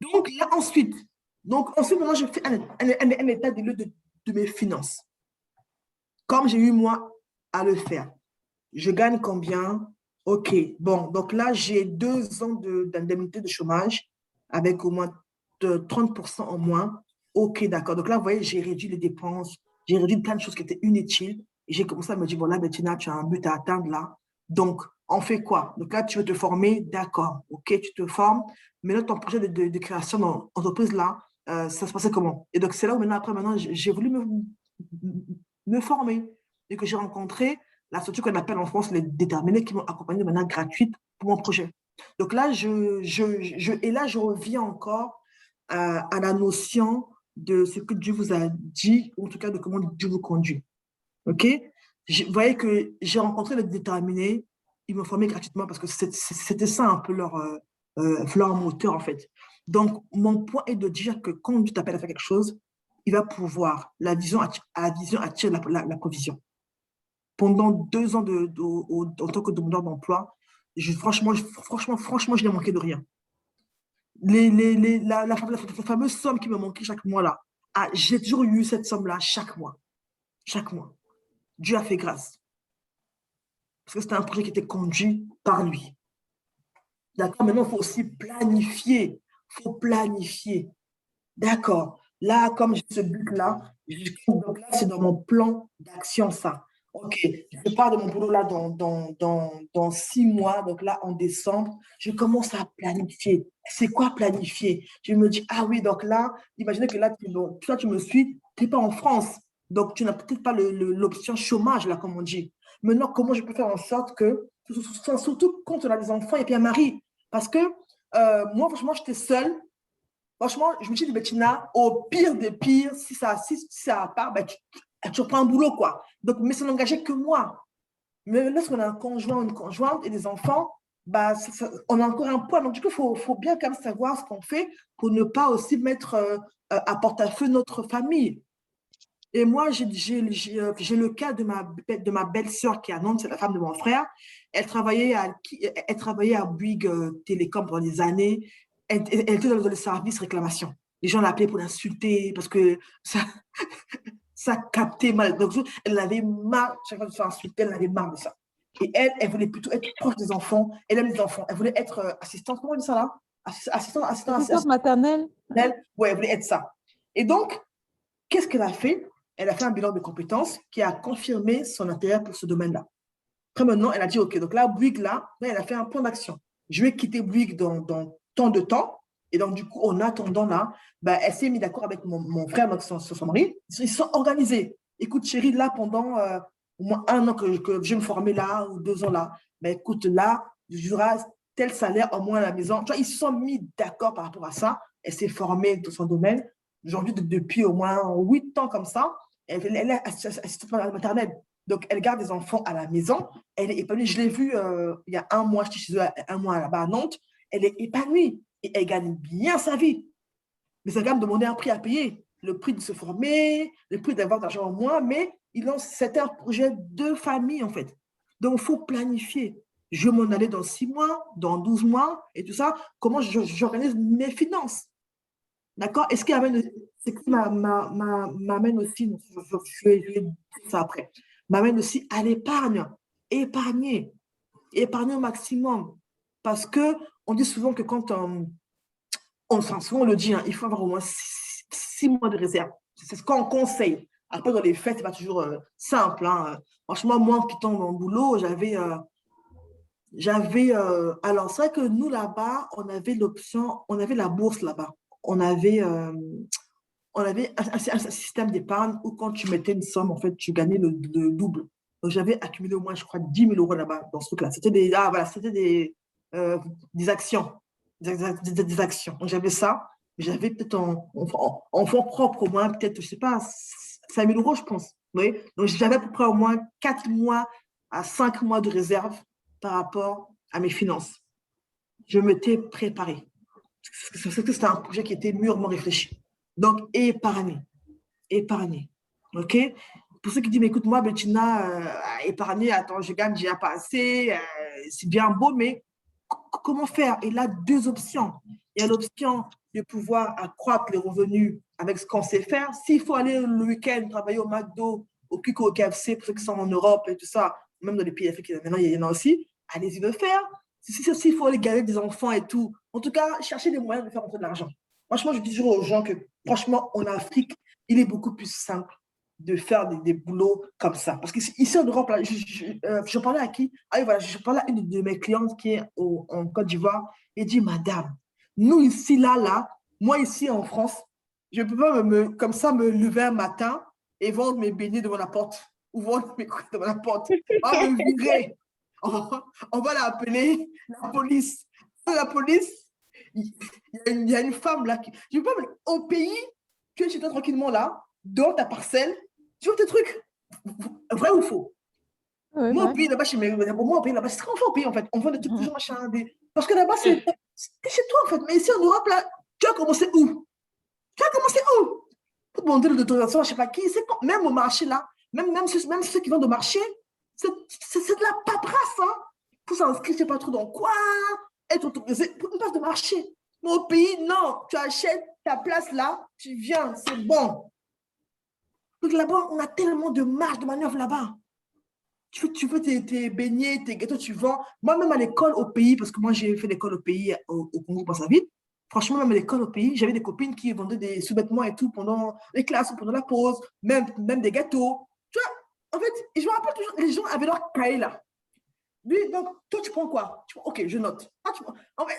Donc, là, ensuite, maintenant, je fais un état des lieux de mes finances. Comme j'ai eu, moi, à le faire. Je gagne combien? OK. Bon, donc là, j'ai 2 ans d'indemnité de chômage avec au moins de 30% en moins. OK, d'accord. Donc là, vous voyez, j'ai réduit les dépenses, j'ai réduit plein de choses qui étaient inutiles. Et j'ai commencé à me dire, voilà, Bettina, tu as un but à atteindre là. Donc, on fait quoi? Donc là, tu veux te former? D'accord. OK, tu te formes. Maintenant, ton projet de création d'entreprise là, ça se passait comment? Et donc, c'est là où maintenant, j'ai voulu me former et que j'ai rencontré la structure qu'on appelle en France les déterminés qui m'ont accompagné de manière gratuite pour mon projet. Donc là, et là, je reviens encore à la notion de ce que Dieu vous a dit, ou en tout cas de comment Dieu vous conduit. OK? Vous voyez que j'ai rencontré les déterminés, ils m'ont formé gratuitement parce que c'était ça un peu leur moteur, en fait. Donc, mon point est de dire que quand Dieu t'appelle à faire quelque chose, il va pouvoir. La vision attire la provision. Pendant 2 ans en tant que demandeur d'emploi, franchement, je n'ai manqué de rien. La fameuse somme qui me manquait chaque mois là, j'ai toujours eu cette somme-là chaque mois. Chaque mois. Dieu a fait grâce. Parce que c'était un projet qui était conduit par lui. D'accord? Maintenant, il faut aussi planifier. Il faut planifier. D'accord. Là, comme j'ai ce but-là, donc là, c'est dans mon plan d'action, ça. OK, je pars de mon boulot là dans 6 mois. Donc là, en décembre, je commence à planifier. C'est quoi planifier? Je me dis, ah oui, donc là, imaginez que là, toi, tu me suis, tu n'es pas en France. Donc, tu n'as peut-être pas l'option chômage, là, comme on dit. Maintenant, comment je peux faire en sorte que, surtout quand on a des enfants et puis un mari, parce que moi, franchement, j'étais seule. Franchement, je me suis dit, Bettina, au pire des pires, si ça part, ben, tu reprends un boulot, quoi. Donc, mais ça n'engageait que moi. Mais lorsqu'on a un conjoint ou une conjointe et des enfants, bah, on a encore un poids. Donc, du coup, il faut bien quand même savoir ce qu'on fait pour ne pas aussi mettre à porte-à-feu notre famille. Et moi, j'ai le cas de ma belle-sœur qui est à Nantes, c'est la femme de mon frère. Elle travaillait à Bouygues Télécom pendant des années. Elle était dans le service réclamation. Les gens l'appelaient pour l'insulter parce que ça captait mal. Donc, elle avait marre, chaque fois de se faire insulter, elle avait marre de ça. Et elle voulait plutôt être proche des enfants. Elle aime les enfants. Elle voulait être assistante, comment on dit ça là? Assistante maternelle. Ouais, elle voulait être ça. Et donc, qu'est-ce qu'elle a fait? Elle a fait un bilan de compétences qui a confirmé son intérêt pour ce domaine-là. Après, maintenant, elle a dit, OK, donc là, Bouygues, là, elle a fait un plan d'action. Je vais quitter Bouygues dans tant de temps Et donc, du coup, en attendant là, ben, elle s'est mise d'accord avec mon frère, donc son mari. Ils se sont organisés. Écoute, chérie, là, pendant au moins 1 an que je vais me former là, ou 2 ans là, ben, écoute, là, j'aurai tel salaire au moins à la maison. Tu vois, ils se sont mis d'accord par rapport à ça. Elle s'est formée dans son domaine. Aujourd'hui, depuis au moins 8 ans comme ça, elle est assistante maternelle. Donc, elle garde des enfants à la maison. Elle est épanouie. Je l'ai vue il y a 1 mois, j'étais chez eux 1 mois là-bas à Nantes. Elle est épanouie et elle gagne bien sa vie. Mais ça va me demander un prix à payer. Le prix de se former, le prix d'avoir de l'argent en moins, mais c'était un projet de famille en fait. Donc, il faut planifier. Je vais m'en aller dans 6 mois, dans 12 mois et tout ça. Comment j'organise mes finances? D'accord? Et ce qui amène, c'est qui m'amène aussi, je vais dire ça après, m'amène aussi à l'épargne. Épargner. Épargner au maximum. Parce que on dit souvent que quand souvent on le dit, hein, il faut avoir au moins 6 mois de réserve. C'est ce qu'on conseille. Après, dans les faits, ce n'est pas toujours simple. Hein. Franchement, moi, en quittant mon boulot, alors, c'est vrai que nous, là-bas, on avait l'option, on avait la bourse là-bas. On avait un système d'épargne où quand tu mettais une somme, en fait, tu gagnais le double. Donc, j'avais accumulé au moins, je crois, 10 000 euros là-bas, dans ce truc-là. C'était des actions. Des actions. Donc, j'avais ça. J'avais peut-être en fonds propres, au moins, peut-être, je ne sais pas, 5 000 euros, je pense. Oui. Donc, j'avais à peu près au moins 4 mois à 5 mois de réserve par rapport à mes finances. Je m'étais préparée. C'était un projet qui était mûrement réfléchi. Donc, épargner. Épargner. OK? Pour ceux qui disent, mais écoute, moi, Bettina, épargner, attends, je gagne déjà pas assez, c'est bien beau, mais comment faire? Et là, 2 options. Il y a l'option de pouvoir accroître les revenus avec ce qu'on sait faire. S'il faut aller le week-end travailler au McDo, au Kiko, au KFC, pour ceux qui sont en Europe et tout ça, même dans les pays africains, maintenant, il y en a aussi, allez-y le faire. S'il faut aller garer des enfants et tout, en tout cas, chercher des moyens de faire rentrer de l'argent. Franchement, je dis toujours aux gens que, franchement, en Afrique, il est beaucoup plus simple de faire des boulots comme ça. Parce qu'ici en Europe, là, je parlais à qui? Ah oui, voilà, je parlais à une de mes clientes qui est en Côte d'Ivoire et dit, Madame, nous ici, moi ici en France, je ne peux pas comme ça me lever un matin et vendre mes beignets devant la porte ou vendre mes couilles devant la porte. On va me virer. On va l'appeler la police. La police, il y a une femme là qui. Je veux pas, au pays, tu es chez toi tranquillement là, dans ta parcelle, tu vois tes trucs. Vrai ou faux? Ouais, Moi, au vrai. pays là-bas, moi, au pays là-bas, c'est très enfin au pays en fait. On vend des trucs toujours machin. Parce que là-bas, c'est chez toi en fait. Mais ici en Europe, là, tu as commencé où? Tu as commencé où? Pour demander l'autorisation, je ne sais pas qui. Même au marché là, même ceux qui vendent au marché, c'est de la paperasse. Hein? Pour s'inscrire, je ne sais pas trop dans quoi, être autorisé pour une place de marché. Mais au pays, non. Tu achètes ta place là, tu viens, c'est bon. Donc là-bas, on a tellement de marge de manœuvre là-bas. Tu veux tes beignets, tes gâteaux, tu vends. Moi, même à l'école au pays, parce que moi, j'ai fait l'école au pays, au Congo, Brazzaville. Franchement, même à l'école au pays, j'avais des copines qui vendaient des sous-vêtements et tout pendant les classes ou pendant la pause, même des gâteaux. Tu vois, en fait, et je me rappelle toujours, les gens avaient leur cahier là. Lui, donc, toi, tu prends quoi? Ok, je note. Ah, en fait,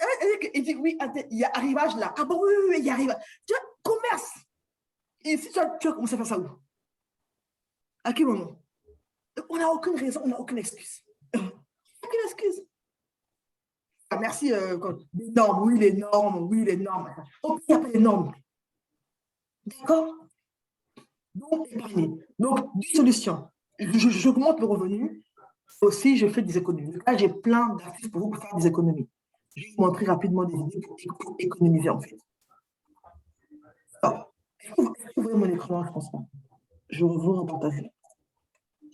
il dit, oui, il y a arrivage là. Ah bon, oui, oui, oui, il y a arrivage. Tu vois, commerce. Et si tu as commencé à faire ça où? À quel moment? On n'a aucune raison, on n'a aucune excuse. Aucune excuse. Ah, merci. Les normes, oui, les normes, oui, les normes. Ok, il n'y a pas les normes. D'accord? Donc, épargner. Donc, 2 solutions. J'augmente le revenu. Aussi, je fais des économies. Là, j'ai plein d'astuces pour vous pour faire des économies. Je vais vous montrer rapidement des idées pour économiser, en fait. Alors, est-ce que vous voyez mon écran, je pense pas. Je vais vous repartager.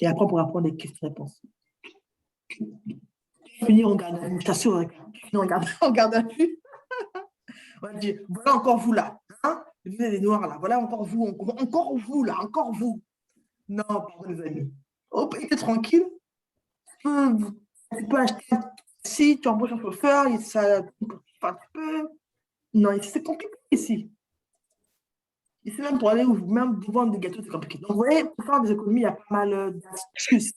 Et après, on pourra prendre des questions-réponses. Finir en garde à vue, je t'assure. Finir en garde à vue. On va dire, voilà encore vous là. Hein? Vous êtes les noirs là. Voilà encore vous. Encore vous là. Encore vous. Non, pardon, les amis. Oh, t'es tranquille. Tu peux acheter un taxi, tu embauches un chauffeur, ça un peu. Non, ici, c'est compliqué ici. Ici, même pour aller même pour vendre des gâteaux, c'est compliqué. Donc, vous voyez, pour faire des économies, il y a pas mal d'astuces.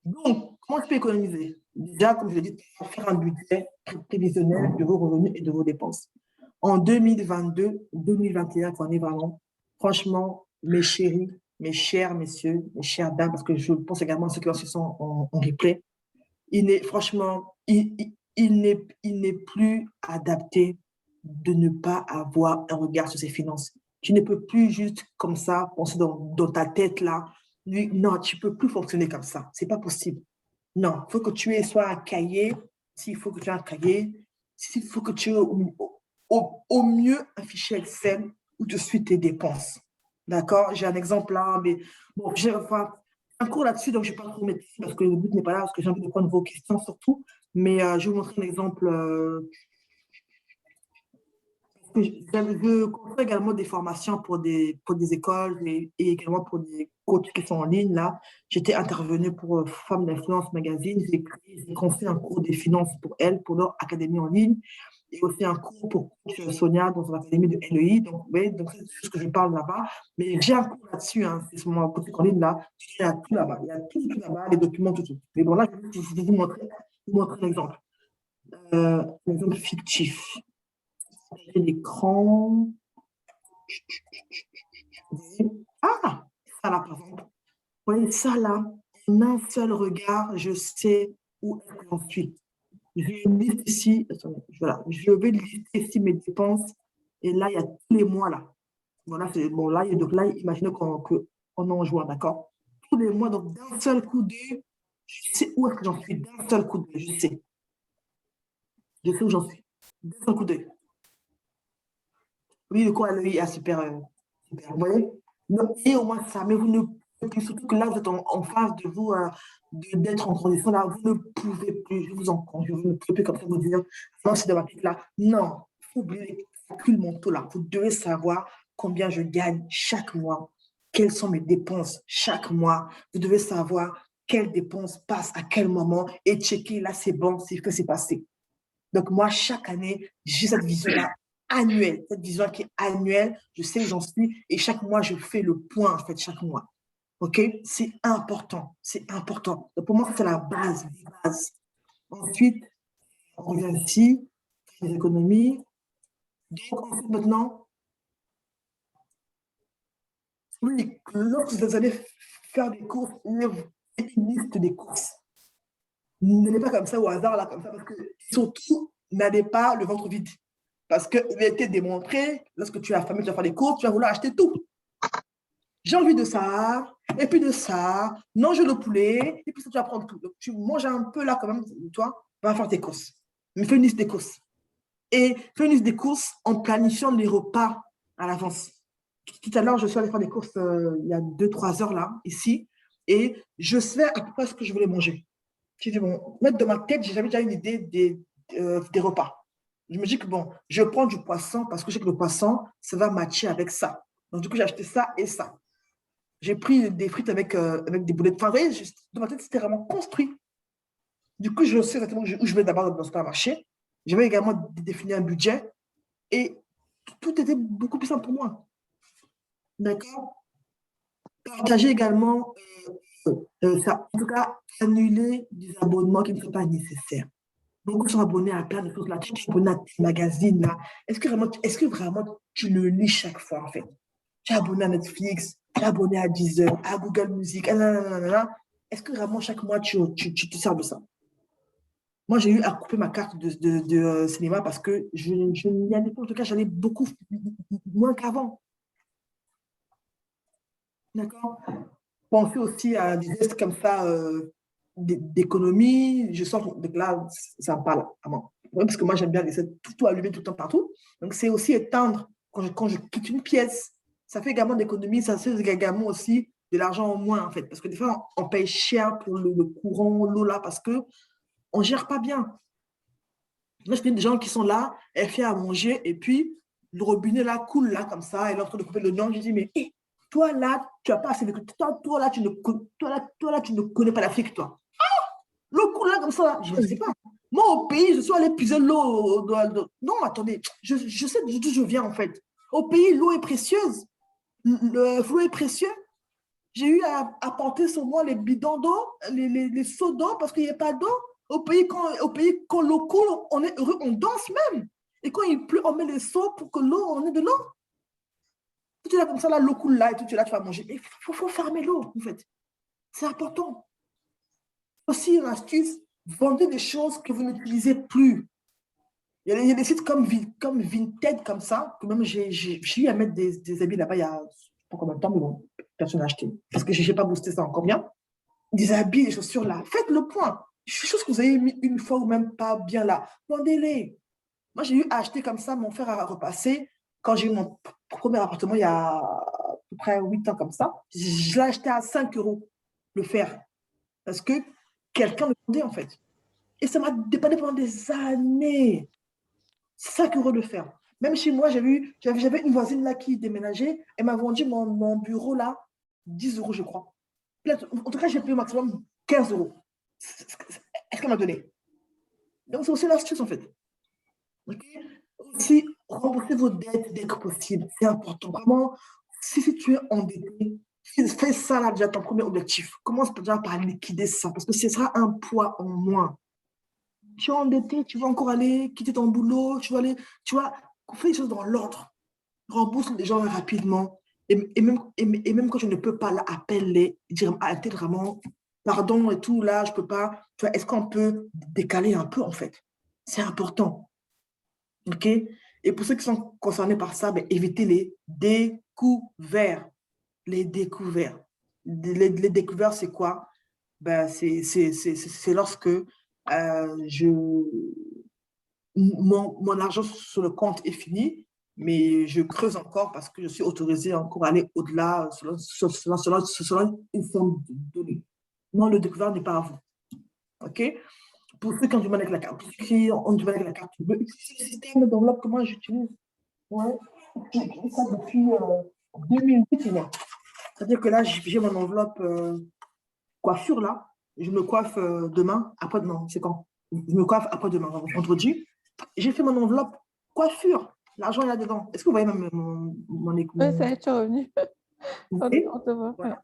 Donc, comment je peux économiser? Déjà, comme je l'ai dit, faire un budget prévisionnel de vos revenus et de vos dépenses. En 2022, 2021, qu'on est vraiment, franchement, mes chéris, mes chers messieurs, mes chères dames, parce que je pense également à ceux qui sont en replay, franchement, il n'est plus adapté de ne pas avoir un regard sur ses finances. Tu ne peux plus juste comme ça penser dans ta tête là. Non, tu ne peux plus fonctionner comme ça. Ce n'est pas possible. Non, il faut que tu aies soit un cahier, s'il faut que tu aies un cahier, s'il faut que tu aies au mieux un fichier Excel où tu suis tes dépenses. D'accord? J'ai un exemple là, mais bon, j'ai enfin, un cours là-dessus, donc je ne vais pas trop mettre ici parce que le but n'est pas là, parce que j'ai envie de prendre vos questions surtout. Mais je vais vous montrer un exemple. Je construis également des formations pour des écoles et également pour des coachs qui sont en ligne. Là, j'étais intervenue pour Femmes d'Influence Magazine. J'ai construit un cours des finances pour elles, pour leur académie en ligne, et aussi un cours pour coach Sonia dans l'académie de LEI. Donc, oui, donc c'est ce que je parle là-bas. Mais j'ai un cours là-dessus, hein, c'est sur mon boutique en ligne là. Il y a tout là-bas. Il y a tout là-bas, les documents, tout. Mais bon, là, je vais vous montrer un exemple. Un exemple fictif. L'écran. Ah, ça là, par exemple. Vous voyez ça là, en un seul regard, je sais où j'en suis. Je liste ici, attendez, voilà, je vais lister ici mes dépenses. Et là, il y a tous les mois là. Voilà, c'est bon là, donc là, imaginez qu'on en joue, d'accord? Tous les mois, donc d'un seul coup d'œil, je sais où est-ce que j'en suis. D'un seul coup d'œil, je sais. Je sais où j'en suis. D'un seul coup d'œil. Oui, le cours à l'œil est super, super. Vous voyez? Et au moins ça, mais vous ne pouvez plus, surtout que là, vous êtes en face de vous, d'être en condition, là, vous ne pouvez plus, je vous en conjure, vous ne pouvez plus comme ça vous dire, non, c'est de ma petite là. Non, il faut oublier les calculs mentaux là. Vous devez savoir combien je gagne chaque mois, quelles sont mes dépenses chaque mois. Vous devez savoir quelles dépenses passent à quel moment et checker là, c'est bon, c'est ce que c'est passé. Donc, moi, chaque année, j'ai cette vision-là annuelle, cette vision qui est annuelle, je sais où j'en suis et chaque mois, je fais le point, en fait, chaque mois. OK? C'est important, c'est important. Donc, pour moi, c'est la base, des bases. Ensuite, on revient ici, les économies. Donc, ensuite, maintenant, oui, lorsque vous allez faire des courses, une liste des courses. N'allez pas comme ça au hasard, là, comme ça, parce que surtout, n'allez pas le ventre vide. Parce qu'il a été démontré, lorsque tu as famille, tu vas faire des courses, tu vas vouloir acheter tout. J'ai envie de ça, et puis de ça. Non, je le poulet, et puis ça, tu vas prendre tout. Donc, tu manges un peu là quand même, toi, va faire tes courses. Mais fais une liste des courses. Et fais une liste des courses en planifiant les repas à l'avance. Tout à l'heure, je suis allée faire des courses il y a 2-3 heures là, ici, et je sais à peu près ce que je voulais manger. Je dis, bon, mettre dans ma tête, j'avais déjà une idée des repas. Je me dis que bon, je prends du poisson parce que je sais que le poisson, ça va matcher avec ça. Donc, du coup, j'ai acheté ça et ça. J'ai pris des frites avec des boulettes. Enfin, vous voyez, dans ma tête, c'était vraiment construit. Du coup, je sais exactement où je vais d'abord dans le supermarché. Je vais également définir un budget et tout était beaucoup plus simple pour moi. D'accord? Partager également, ça, en tout cas, annuler des abonnements qui ne sont pas nécessaires. Beaucoup sont abonnés à plein de choses là. Tu es abonné à tes magazines là. Est-ce que vraiment tu le lis chaque fois en fait? Tu es abonné à Netflix, tu es abonné à Deezer, à Google Music, est-ce que vraiment chaque mois tu te sers de ça? Moi, j'ai eu à couper ma carte de cinéma parce que je n'y allais pas. En tout cas, j'allais beaucoup moins qu'avant. D'accord? Penser aussi à des gestes comme ça d'économie. Je sens que donc là, ça me parle à moi. Ouais, parce que moi, j'aime bien laisser tout allumer tout le temps partout. Donc, c'est aussi éteindre quand je quitte une pièce. Ça fait également d'économie, ça fait également aussi de l'argent en moins, en fait. Parce que des fois, on paye cher pour le courant, l'eau là, parce qu'on ne gère pas bien. Moi, je connais des gens qui sont là, elle fait à manger, et puis le robinet là coule là, comme ça, elle est en train de couper le nom. Je dis, mais hey, toi là, tu n'as pas assez de. Toi, là, toi là, tu ne connais pas l'Afrique, toi. L'eau coule là comme ça. Là. Je ne sais pas. Moi, au pays, je suis allé puiser l'eau. Non, attendez, je sais d'où je viens en fait. Au pays, l'eau est précieuse. Le flot est précieux. J'ai eu à porter sur moi les bidons d'eau, les seaux d'eau parce qu'il n'y a pas d'eau. Au pays, quand l'eau coule, on est heureux, on danse même. Et quand il pleut, on met les seaux pour que l'eau, on ait de l'eau. Tu es là comme ça, là, l'eau coule là, et tout, tu es là, tu vas manger. Mais il faut fermer l'eau, en fait. C'est important. Aussi, une astuce, vendez des choses que vous n'utilisez plus. Il y a des sites comme Vinted, comme ça, que même j'ai eu à mettre des habits là-bas il y a pas combien de temps, mais bon, personne n'a acheté. Parce que je n'ai pas boosté ça encore bien. Des habits, des chaussures là. Faites le point. Des choses que vous avez mis une fois ou même pas bien là. Vendez-les. Moi, j'ai eu à acheter comme ça, mon frère a repassé. Quand j'ai eu mon premier appartement, il y a à peu près 8 ans comme ça, je l'ai acheté à 5 euros, le fer. Parce que quelqu'un le vendait en fait. Et ça m'a dépanné pendant des années. 5 euros le fer. Même chez moi, j'avais une voisine là qui déménageait. Elle m'a vendu mon bureau là, 10 euros, je crois. En tout cas, j'ai payé au maximum 15 euros. Est-ce qu'elle m'a donné? Donc, c'est aussi l'astuce en fait. Okay? Aussi, remboursez vos dettes dès que possible. C'est important. Vraiment, si tu es endetté, fais ça là déjà ton premier objectif. Commence déjà par liquider ça parce que ce sera un poids en moins. Tu es endetté, tu vas encore aller quitter ton boulot, tu vas faire les choses dans l'ordre. Rembourse les gens rapidement. Et même quand tu ne peux pas, là, appelle-les, dire, arrêtez vraiment, pardon et tout, là, je ne peux pas. Est-ce qu'on peut décaler un peu, en fait? C'est important. OK? Et pour ceux qui sont concernés par ça, ben, évitez les découverts. Les découverts. Les découverts, c'est quoi? Ben, c'est lorsque mon argent sur le compte est fini, mais je creuse encore parce que je suis autorisée encore à aller au-delà selon une somme donnée. Non, le découvert n'est pas à vous. OK? Pour ceux qui ont du mal avec la carte, pour ceux qui ont du mal avec la carte, le système d'enveloppe que moi j'utilise, ouais, j'utilise ça depuis 2008. C'est-à-dire que là, j'ai mon enveloppe coiffure là. Je me coiffe demain, après-demain, c'est quand? Je me coiffe après-demain, vendredi. J'ai fait mon enveloppe coiffure. L'argent est là-dedans. Est-ce que vous voyez même Oui, ça y est, tu es revenu. On okay. te voit. Voilà.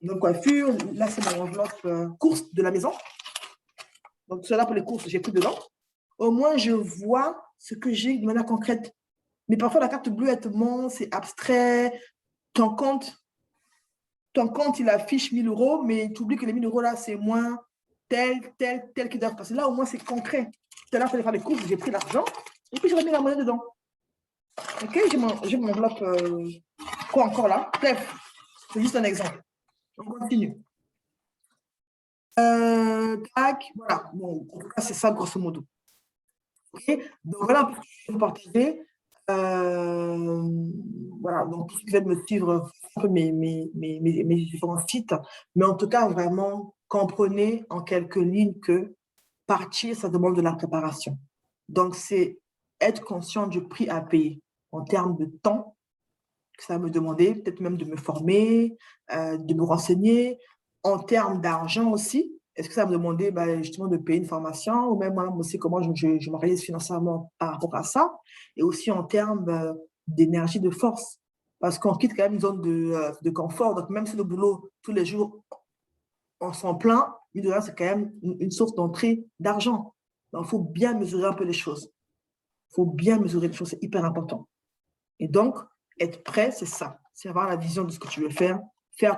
Donc, coiffure, là, c'est mon enveloppe course de la maison. Donc, cela pour les courses, j'ai pris dedans. Au moins, je vois ce que j'ai de manière concrète. Mais parfois, la carte bleue, elle te ment, c'est abstrait. Ton compte, il affiche 1000 euros, mais tu oublies que les 1000 euros, là, c'est moins tel qui doivent passer. Là, au moins, c'est concret. Tout à l'heure, il fallait faire les courses, j'ai pris l'argent et puis j'ai remis la monnaie dedans. OK, j'ai mon enveloppe. Quoi encore là? Bref, c'est juste un exemple. On continue. Tac, voilà. Bon, en tout cas, c'est ça, grosso modo. OK, donc voilà pour ce que je vais vous partager. Voilà, donc pour ceux qui veulent me suivre, un peu mes différents sites. Mais en tout cas, vraiment, comprenez en quelques lignes que partir, ça demande de la préparation. Donc, c'est être conscient du prix à payer en termes de temps que ça va me demander, peut-être même de me former, de me renseigner, en termes d'argent aussi. Est-ce que ça va me demander justement de payer une formation ou même moi aussi comment je m'organise financièrement par rapport à ça et aussi en termes d'énergie, de force. Parce qu'on quitte quand même une zone de confort. Donc, même si le boulot, tous les jours, on s'en plaint, mais de là, c'est quand même une source d'entrée d'argent. Donc, il faut bien mesurer un peu les choses. Il faut bien mesurer les choses, c'est hyper important. Et donc, être prêt, c'est ça. C'est avoir la vision de ce que tu veux faire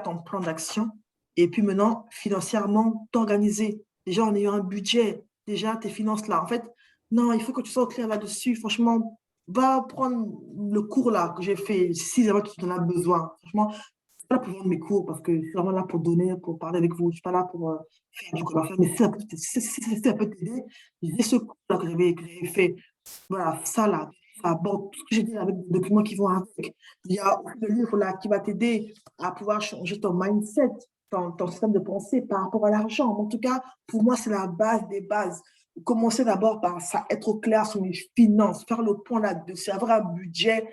ton plan d'action, et puis maintenant, financièrement, t'organiser. Déjà, en ayant un budget, déjà, tes finances là. En fait, non, il faut que tu sois clair là-dessus. Franchement, va prendre le cours là que j'ai fait, si jamais tu en as besoin. Franchement, je ne suis pas là pour vendre mes cours parce que je suis vraiment là pour donner, pour parler avec vous. Je ne suis pas là pour faire du commerce. Mais si ça peut t'aider, j'ai ce cours là que j'avais fait. Voilà, ça là, ça bon, tout ce que j'ai dit avec des documents qui vont avec. Il y a le livre là qui va t'aider à pouvoir changer ton mindset, ton système de pensée par rapport à l'argent. En tout cas, pour moi, c'est la base des bases. Commencer d'abord par ça, être au clair sur les finances, faire le point là-dessus, avoir un budget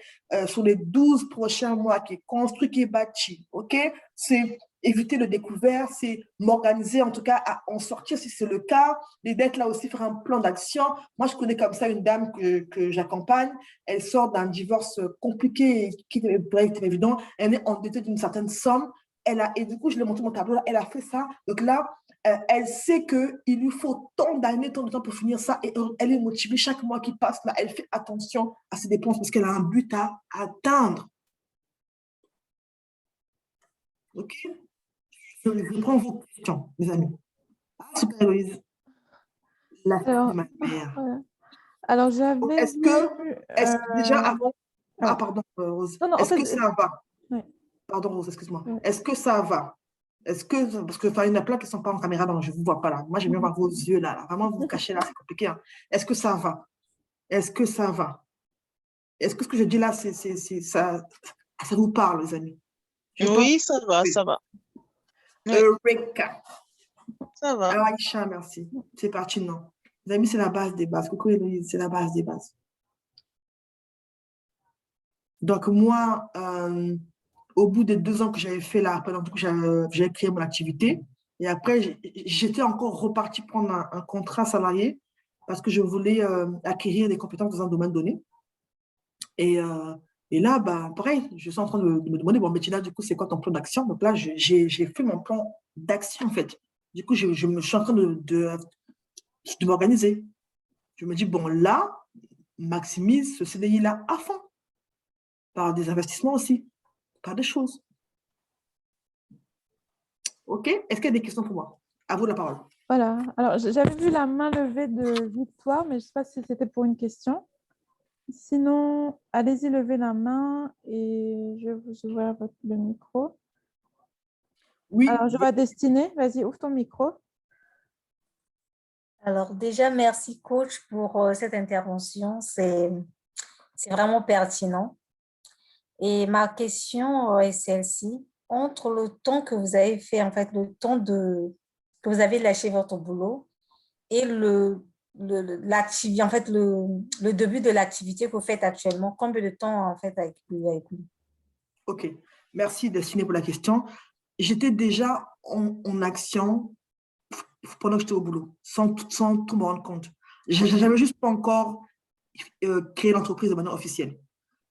sur les 12 prochains mois qui est construit, qui est bâti. OK? C'est éviter le découvert, c'est m'organiser en tout cas à en sortir si c'est le cas. Les dettes là aussi, faire un plan d'action. Moi, je connais comme ça une dame que j'accompagne. Elle sort d'un divorce compliqué qui était évident. Elle est endettée d'une certaine somme. et du coup, je lui ai montré mon tableau, là, elle a fait ça. Donc là, elle sait qu'il lui faut tant d'années, tant de temps pour finir ça. Et elle est motivée chaque mois qui passe. Là, elle fait attention à ses dépenses parce qu'elle a un but à atteindre. OK? Je prends vos questions, mes amis. Ah, super, Héloïse. La fille de Alors, ma mère. voilà. Alors, j'avais Est-ce vu… que déjà avant… Ah, ouais. pardon, Rose. Non, non, en Est-ce fait, que ça va? ouais, Pardon, Rose, excuse-moi. ouais. Est-ce que ça va? Est-ce que, parce que enfin, il y en a plein qui ne sont pas en caméra, donc je ne vous vois pas là. Moi, j'aime bien voir vos yeux là, là. Vraiment, vous vous cachez là, c'est compliqué. Hein. Est-ce que ça va? Est-ce que ça va? Est-ce que ce que je dis là, ça vous parle, les amis? Je pense Oui, ça va, que ça va. Oui, Eureka. ça va. Aïcha, merci. C'est parti, non. Les amis, c'est la base des bases. Coucou, Héloïse, c'est la base des bases. Donc, moi, au bout des 2 ans que j'avais fait là, pendant que j'avais créé mon activité, et après, j'étais encore reparti prendre un contrat salarié parce que je voulais acquérir des compétences dans un domaine donné. Et, euh, et là, bah, pareil, je suis en train de me demander, bon, mais là, du coup, c'est quoi ton plan d'action? Donc là, j'ai fait mon plan d'action, en fait. Du coup, je suis en train de m'organiser. Je me dis, bon, là, maximise ce CDI-là à fond, par des investissements aussi, par des choses. OK? Est-ce qu'il y a des questions pour moi? À vous la parole. Voilà. Alors, j'avais vu la main levée de Victoire, mais je ne sais pas si c'était pour une question. Sinon, allez-y, levez la main et je vous ouvre le micro. Oui. Alors, je vois Destinée. Vas-y, ouvre ton micro. Alors déjà, merci coach pour cette intervention. C'est vraiment pertinent. Et ma question est celle-ci. Entre le temps que vous avez fait, en fait, le temps que vous avez lâché votre boulot et l'activité, en fait, le début de l'activité que vous faites actuellement, combien de temps, en fait, avec lui? OK. Merci, Destinée, pour la question. J'étais déjà en action pendant que j'étais au boulot, sans tout me rendre compte. Je n'avais juste pas encore créé l'entreprise de manière officielle.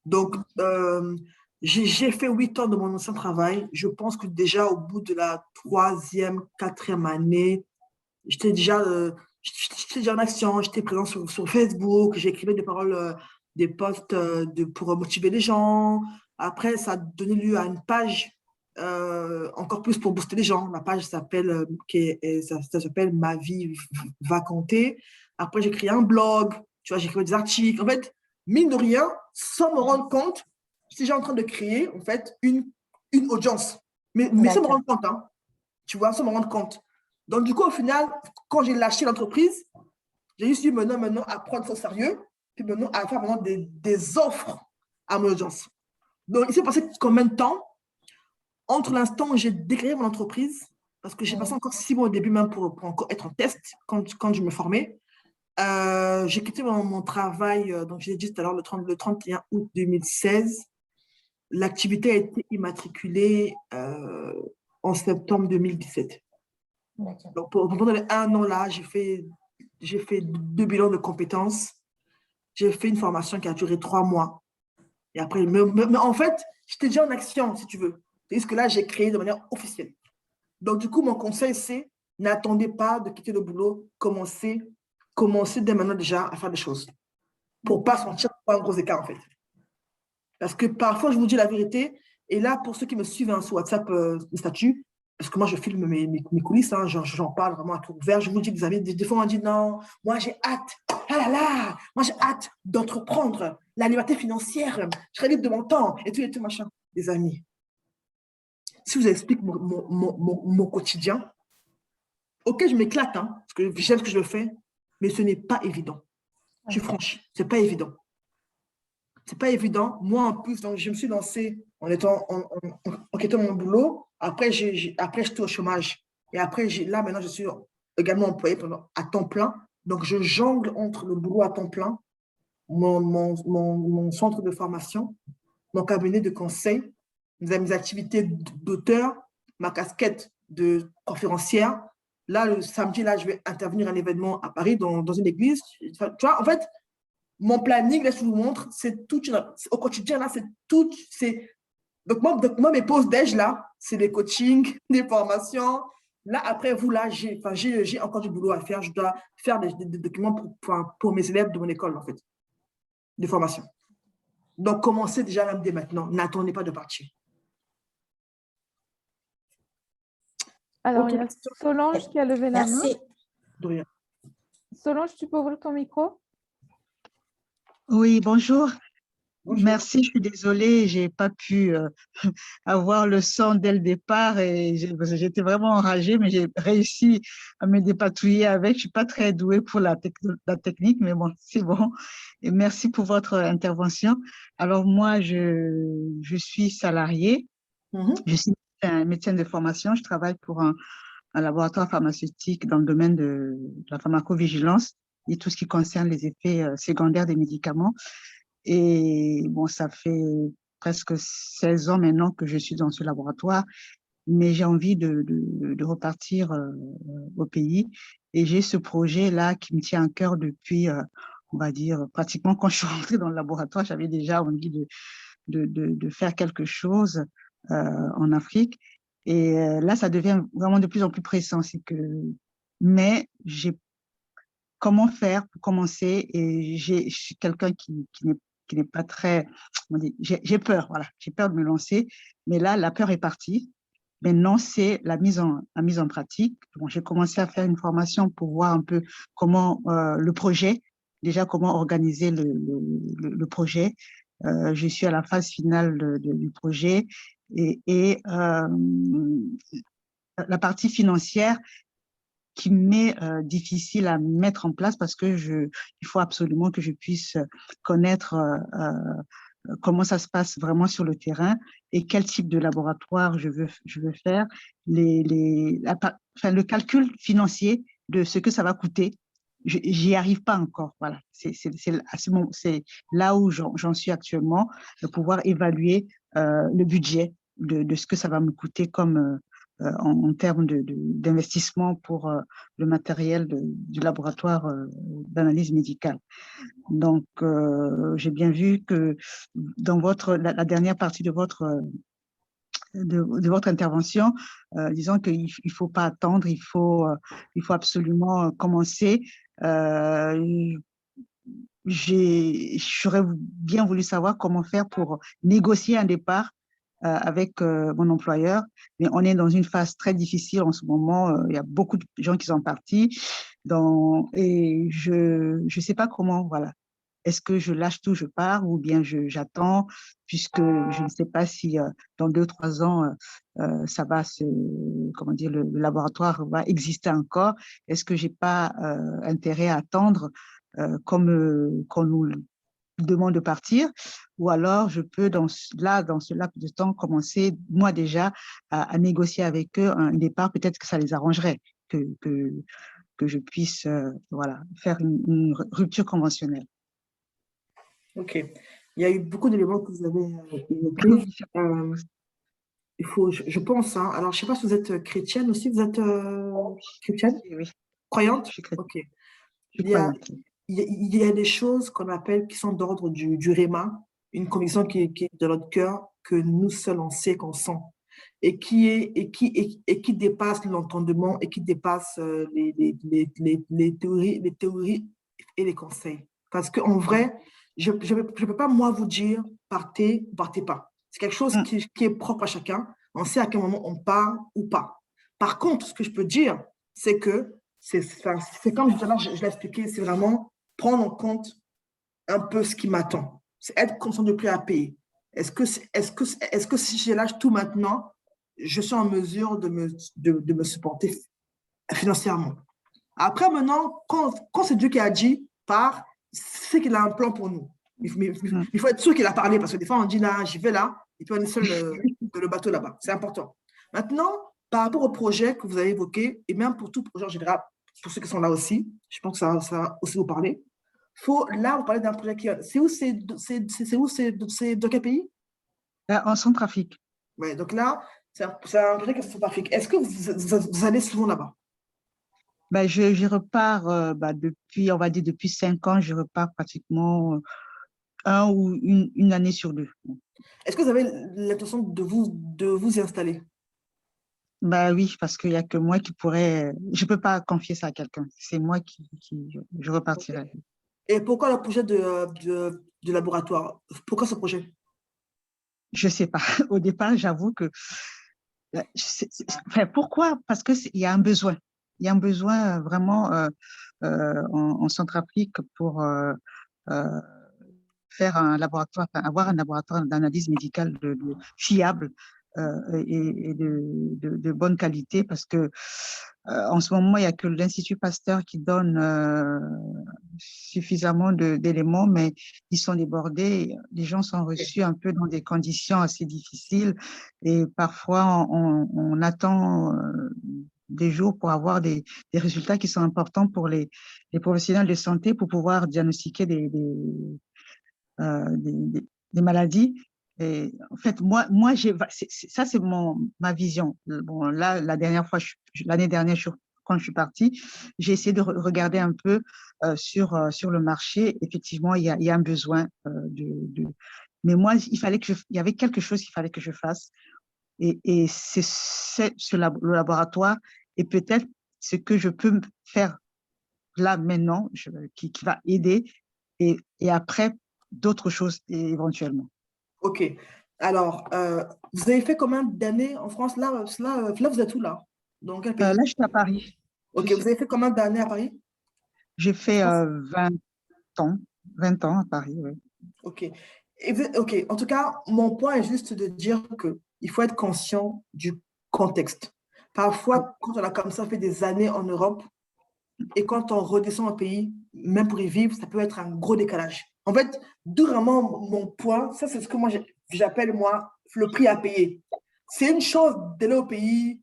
Donc, j'ai fait 8 ans de mon ancien travail. Je pense que déjà au bout de la 3e, 4e année, j'étais déjà en action, j'étais présent sur Facebook, j'écrivais des paroles, des posts pour motiver les gens. Après, ça a donné lieu à une page encore plus pour booster les gens. La page s'appelle ça s'appelle Ma vie va compter. Après, j'ai créé un blog, tu vois, j'écrivais des articles. En fait, mine de rien, sans me rendre compte, j'étais déjà en train de créer en fait une audience. Mais sans me rendre compte, hein, tu vois, sans me rendre compte. Donc, du coup, au final, quand j'ai lâché l'entreprise, j'ai juste eu maintenant à prendre ça au sérieux, puis maintenant à faire maintenant des offres à mon audience. Donc, il s'est passé combien de temps entre l'instant où j'ai déclaré mon entreprise, parce que j'ai passé encore 6 mois au début même pour encore être en test quand je me formais. J'ai quitté mon travail, donc j'ai dit tout à l'heure, le 31 août 2016. L'activité a été immatriculée en septembre 2017. Donc, pendant les 1 an là, j'ai fait 2 bilans de compétences. J'ai fait une formation qui a duré 3 mois. Et après, mais en fait, j'étais déjà en action, si tu veux. C'est ce que là, j'ai créé de manière officielle. Donc, du coup, mon conseil, c'est n'attendez pas de quitter le boulot, commencez dès maintenant déjà à faire des choses pour ne pas sentir pas un gros écart, en fait. Parce que parfois, je vous dis la vérité, et là, pour ceux qui me suivent hein, sur WhatsApp, le statut, parce que moi, je filme mes coulisses, hein, j'en parle vraiment à tout ouvert. Je vous dis, vous avez des fois, on dit non, moi, j'ai hâte, ah là là, moi, j'ai hâte d'entreprendre la liberté financière, je serai libre de mon temps, et tout, machin. Les amis, si je vous explique mon quotidien, ok, je m'éclate, hein, parce que j'aime ce que je fais, mais ce n'est pas évident. Je suis franche, ce n'est pas évident. C'est pas évident. Moi, en plus, donc, je me suis lancée en quittant mon boulot. Après, j'étais au chômage. Et après, là, maintenant, je suis également employée à temps plein. Donc, je jongle entre le boulot à temps plein, mon centre de formation, mon cabinet de conseil, mes activités d'auteur, ma casquette de conférencière. Là, le samedi, là, je vais intervenir à un événement à Paris, dans une église. Tu vois, en fait, mon planning, là, je vous montre, c'est tout, au quotidien, là, c'est tout, donc moi, mes pauses déj, là, c'est des coachings, des formations. Là, après vous, là, j'ai encore du boulot à faire. Je dois faire des documents pour mes élèves de mon école, en fait, de formation. Donc, commencez déjà même dès maintenant. N'attendez pas de partir. Alors, il y a Solange qui a levé la main. Merci. De rien. Solange, tu peux ouvrir ton micro? Oui, bonjour. Bonjour. Merci, je suis désolée, j'ai pas pu avoir le son dès le départ et j'étais vraiment enragée, mais j'ai réussi à me dépatouiller avec. Je suis pas très douée pour la technique, mais bon, c'est bon. Et merci pour votre intervention. Alors moi, je suis salariée, je suis un médecin de formation, je travaille pour un laboratoire pharmaceutique dans le domaine de la pharmacovigilance et tout ce qui concerne les effets secondaires des médicaments. Et bon, ça fait presque 16 ans maintenant que je suis dans ce laboratoire, mais j'ai envie de repartir au pays. Et j'ai ce projet-là qui me tient à cœur depuis, on va dire, pratiquement quand je suis rentrée dans le laboratoire, j'avais déjà envie de faire quelque chose en Afrique. Et là, ça devient vraiment de plus en plus pressant. Mais comment faire pour commencer? Et je suis quelqu'un qui n'est pas très, j'ai peur, voilà, j'ai peur de me lancer, mais là, la peur est partie. Maintenant, c'est la mise en pratique. Bon, j'ai commencé à faire une formation pour voir un peu comment le projet, déjà comment organiser le projet. Je suis à la phase finale du projet et la partie financière qui m'est difficile à mettre en place parce que il faut absolument que je puisse connaître comment ça se passe vraiment sur le terrain et quel type de laboratoire je veux faire, le calcul financier de ce que ça va coûter. J'y arrive pas encore. Voilà, c'est là où j'en suis actuellement, de pouvoir évaluer le budget de ce que ça va me coûter comme en termes d'investissement pour le matériel du laboratoire d'analyse médicale. Donc, j'ai bien vu que dans la dernière partie de votre intervention, disons qu'il ne faut pas attendre, il faut absolument commencer. J'aurais bien voulu savoir comment faire pour négocier un départ avec mon employeur, mais on est dans une phase très difficile en ce moment. Il y a beaucoup de gens qui sont partis, et je sais pas comment, voilà. Est-ce que je lâche tout, je pars, ou bien j'attends, puisque je ne sais pas si dans 2-3 ans, ça va comment dire, le laboratoire va exister encore. Est-ce que j'ai pas intérêt à attendre comme qu'on nous demande de partir, ou alors je peux, dans ce laps de temps, commencer, moi déjà, à négocier avec eux un départ. Peut-être que ça les arrangerait que je puisse voilà, faire une rupture conventionnelle. OK. Il y a eu beaucoup d'éléments que vous avez évoqués. Je pense, hein, alors je ne sais pas si vous êtes chrétienne aussi, vous êtes chrétienne? Oui, Croyante? je suis chrétienne. OK. Je suis Il y a, croyante. il y a des choses qu'on appelle, qui sont d'ordre du réma, une conviction qui est de notre cœur, que nous seuls on sait qu'on sent, et qui dépasse l'entendement et qui dépasse les théories et les conseils. Parce qu'en vrai, je ne peux pas, moi, vous dire partez pas. C'est quelque chose qui est propre à chacun. On sait à quel moment on part ou pas. Par contre, ce que je peux dire, c'est que c'est comme tout à l'heure, je l'ai expliqué, c'est vraiment prendre en compte un peu ce qui m'attend. C'est être conscient du prix à payer. Est-ce que si je lâche tout maintenant, je suis en mesure de me supporter financièrement? Après, maintenant, quand c'est Dieu qui a dit, part, c'est qu'il a un plan pour nous. Il faut être sûr qu'il a parlé, parce que des fois, on dit là, j'y vais là, et puis on est seul de le bateau là-bas. C'est important. Maintenant, par rapport au projet que vous avez évoqué, et même pour tout projet en général, pour ceux qui sont là aussi, je pense que ça va aussi vous parler. Là, vous parlez d'un projet qui... C'est où? C'est dans quel pays? En Centrafrique. Ouais, donc là, c'est un projet qui est en Centrafrique. Est-ce que vous allez souvent là-bas? Ben, je repars depuis, on va dire, depuis 5 ans, je repars pratiquement un ou une année sur 2. Est-ce que vous avez l'intention de vous y installer? Bah oui, parce qu'il n'y a que moi qui pourrais. Je ne peux pas confier ça à quelqu'un. C'est moi je Ok. repartirai. Et pourquoi le projet de laboratoire? Pourquoi ce projet? Je ne sais pas. Au départ, j'avoue que. Enfin, pourquoi? Parce qu'il y a un besoin. Il y a un besoin vraiment en Centrafrique pour euh, faire un laboratoire, enfin, avoir un laboratoire d'analyse médicale fiable et de bonne qualité parce que en ce moment, il n'y a que l'Institut Pasteur qui donne suffisamment d'éléments, mais ils sont débordés. Les gens sont reçus un peu dans des conditions assez difficiles et parfois on attend des jours pour avoir des résultats qui sont importants pour les professionnels de santé pour pouvoir diagnostiquer des maladies. Et en fait, moi ça, c'est ma vision. Bon, là, la dernière fois, l'année dernière, quand je suis partie, j'ai essayé de regarder un peu sur le marché. Effectivement, il y a un besoin mais moi, il y avait quelque chose qu'il fallait que je fasse. Et le laboratoire et peut-être ce que je peux faire là maintenant qui va aider et après d'autres choses éventuellement. Ok. Alors, vous avez fait combien d'années en France? Là, vous êtes où là? Dans quel pays? Là, je suis à Paris. Ok, vous avez fait combien d'années à Paris? J'ai fait 20 ans, 20 ans à Paris, oui. Ok. Ok. En tout cas, mon point est juste de dire qu'il faut être conscient du contexte. Parfois, quand on a comme ça fait des années en Europe et quand on redescend au pays, même pour y vivre, ça peut être un gros décalage. En fait, d'où vraiment mon point, ça c'est ce que moi j'appelle moi le prix à payer. C'est une chose d'aller au pays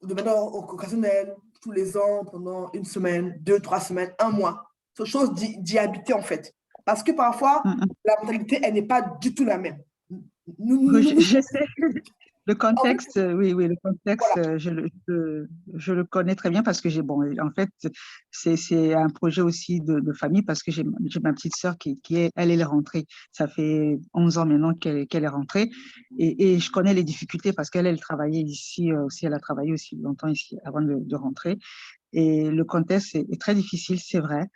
de manière occasionnelle, tous les ans, pendant une semaine, 2, 3 semaines, un mois. C'est autre chose d'y habiter en fait. Parce que parfois, Mm, mm. la mentalité, elle n'est pas du tout la même. Je sais. Le En fait, contexte, oui, oui, le contexte, voilà. je le connais très bien parce que bon, en fait, c'est un projet aussi de famille parce que j'ai ma petite sœur elle est rentrée. Ça fait 11 ans maintenant qu'elle est rentrée et je connais les difficultés parce elle travaillait ici aussi, elle a travaillé aussi longtemps ici avant de rentrer. Et le contexte est très difficile, c'est vrai,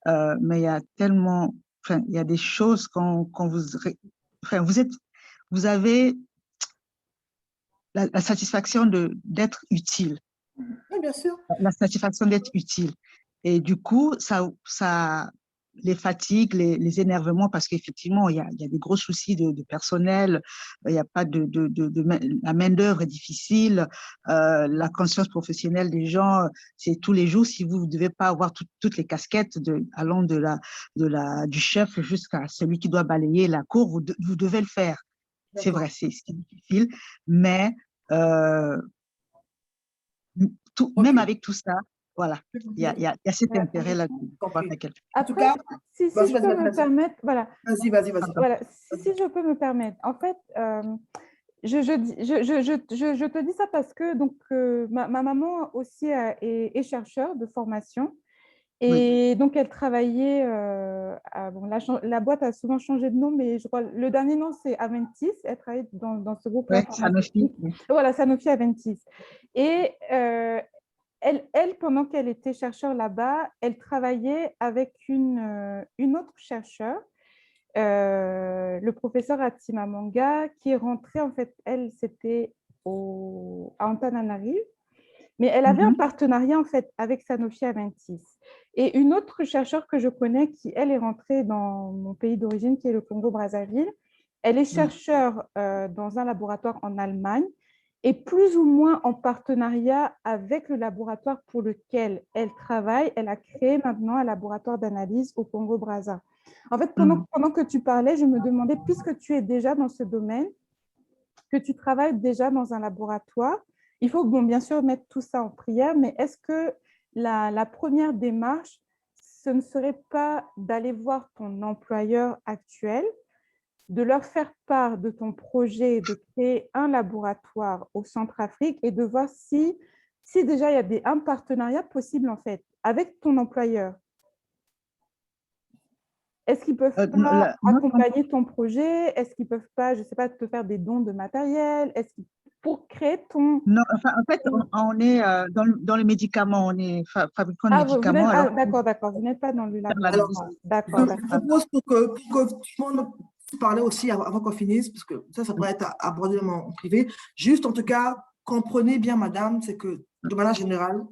mais il y a tellement, enfin, il y a des choses quand enfin, vous avez la satisfaction d'être utile, Oui, bien sûr. la satisfaction d'être utile. Et du coup, les fatigues, les énervements, parce qu'effectivement, il y a des gros soucis de personnel, il n'y a pas la main-d'œuvre est difficile, la conscience professionnelle des gens, c'est tous les jours, si vous ne devez pas avoir toutes les casquettes, allant du chef jusqu'à celui qui doit balayer la cour, vous devez le faire. C'est D'accord. vrai, c'est difficile, mais euh, Ok. même avec tout ça, voilà, il y a cet Voilà. intérêt-là de voir Compris. quelqu'un. En tout Après, cas, si vas-y, je vas-y, peux vas-y, me vas-y. permettre, voilà, Vas-y, vas-y, vas-y. voilà, si je peux me permettre, en fait, je te dis ça parce que donc, ma maman aussi est chercheure de formation Oui, et donc elle travaillait, bon, la boîte a souvent changé de nom, mais je crois le dernier nom c'est Aventis, elle travaillait dans ce groupe-là ouais, Sanofi. pharmaceutique, voilà, Sanofi Aventis. Et pendant qu'elle était chercheure là-bas, elle travaillait avec une autre chercheure, le professeur Atimamanga, qui est rentrée, en fait, elle, c'était à Antananarive, mais elle avait un Mhm, partenariat, en fait, avec Sanofi Aventis. Et une autre chercheure que je connais, qui, elle, est rentrée dans mon pays d'origine, qui est le Congo-Brazzaville, elle est Mhm. chercheure dans un laboratoire en Allemagne et plus ou moins en partenariat avec le laboratoire pour lequel elle travaille. Elle a créé maintenant un laboratoire d'analyse au Congo-Brazza. En fait, mhm. pendant que tu parlais, je me demandais, puisque tu es déjà dans ce domaine, que tu travailles déjà dans un laboratoire, il faut, bon, bien sûr, mettre tout ça en prière, mais est-ce que la première démarche, ce ne serait pas d'aller voir ton employeur actuel, de leur faire part de ton projet de créer un laboratoire au Centrafrique et de voir si déjà il y a un partenariat possible en fait avec ton employeur. Est-ce qu'ils ne peuvent Non, pas accompagner ton projet? Est-ce qu'ils ne peuvent pas, je ne sais pas, te faire des dons de matériel? pour créer ton… Non, enfin, en fait, on est dans le médicament, on est fabricant de Ah, médicaments. Alors, d'accord, vous n'êtes pas dans le la Alors, laboratoire. logistique. D'accord, je d'accord. propose pour que tout le monde puisse parler aussi avant qu'on finisse, parce que ça pourrait être abordé en privé. Juste, en tout cas, comprenez bien, madame, c'est que, de manière générale,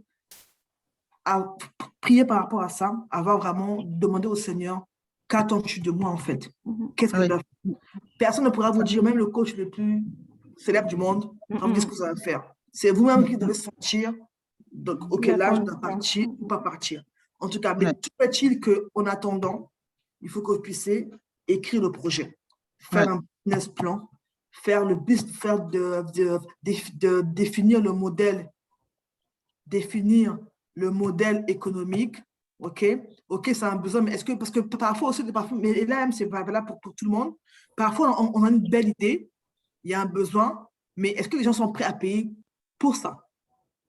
à prier par rapport à ça, avoir vraiment demandé au Seigneur, qu'attends-tu de moi, en fait? Qu'est-ce que Oui. je dois faire? Personne ne pourra vous dire, même le coach le plus célèbre du monde, va vous dire ce que vous allez faire. C'est vous-même qui devez sentir, donc, OK, là, je dois partir ou pas partir. En tout cas, mais Ouais. tout est-il qu'en attendant, il faut que vous puissiez écrire le projet, faire Ouais. un business plan, faire le business, définir le modèle économique. OK, c'est un besoin, mais est-ce que, parce que parfois aussi, mais là, c'est valable pour tout le monde, parfois on a une belle idée, il y a un besoin, mais est-ce que les gens sont prêts à payer pour ça?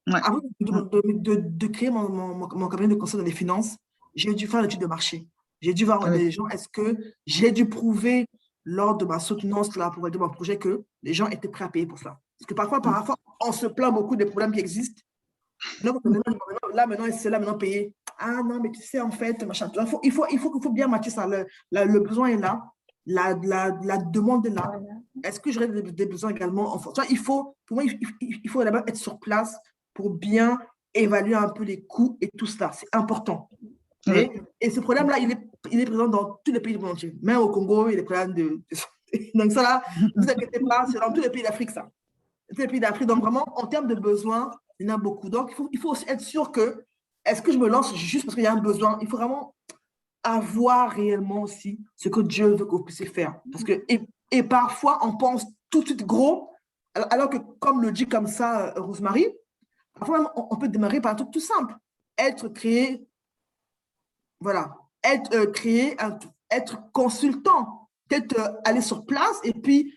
Ouais. Avant de créer mon cabinet de conseil dans les finances, j'ai dû faire l'étude de marché. J'ai dû voir Oui. les gens, est-ce que j'ai dû prouver lors de ma soutenance là, pour aider mon projet que les gens étaient prêts à payer pour ça. Parce que parfois, on se plaint beaucoup des problèmes qui existent. Maintenant, c'est là maintenant payer. Ah non, mais tu sais, en fait, machin. Il faut bien matcher ça. Le besoin est là. La demande est là. Est-ce que j'aurais des besoins également? Pour moi, il faut d'abord être sur place pour bien évaluer un peu les coûts et tout ça. C'est important. Oui. Et ce problème-là, il est présent dans tous les pays du monde entier. Même au Congo, il y a des problèmes de santé. Donc ça, là, ne vous inquiétez pas, c'est dans tous les pays d'Afrique, ça. Tous les pays d'Afrique. Donc vraiment, en termes de besoins, il y en a beaucoup. Donc, il faut aussi être sûr que, est-ce que je me lance juste parce qu'il y a un besoin? Il faut vraiment avoir réellement aussi ce que Dieu veut que vous puissiez faire. Parce que, et parfois, on pense tout de suite gros, alors que, comme le dit comme ça Rosemary, parfois même, on peut démarrer par un truc tout simple. Être créé, voilà, être consultant, peut-être aller sur place et puis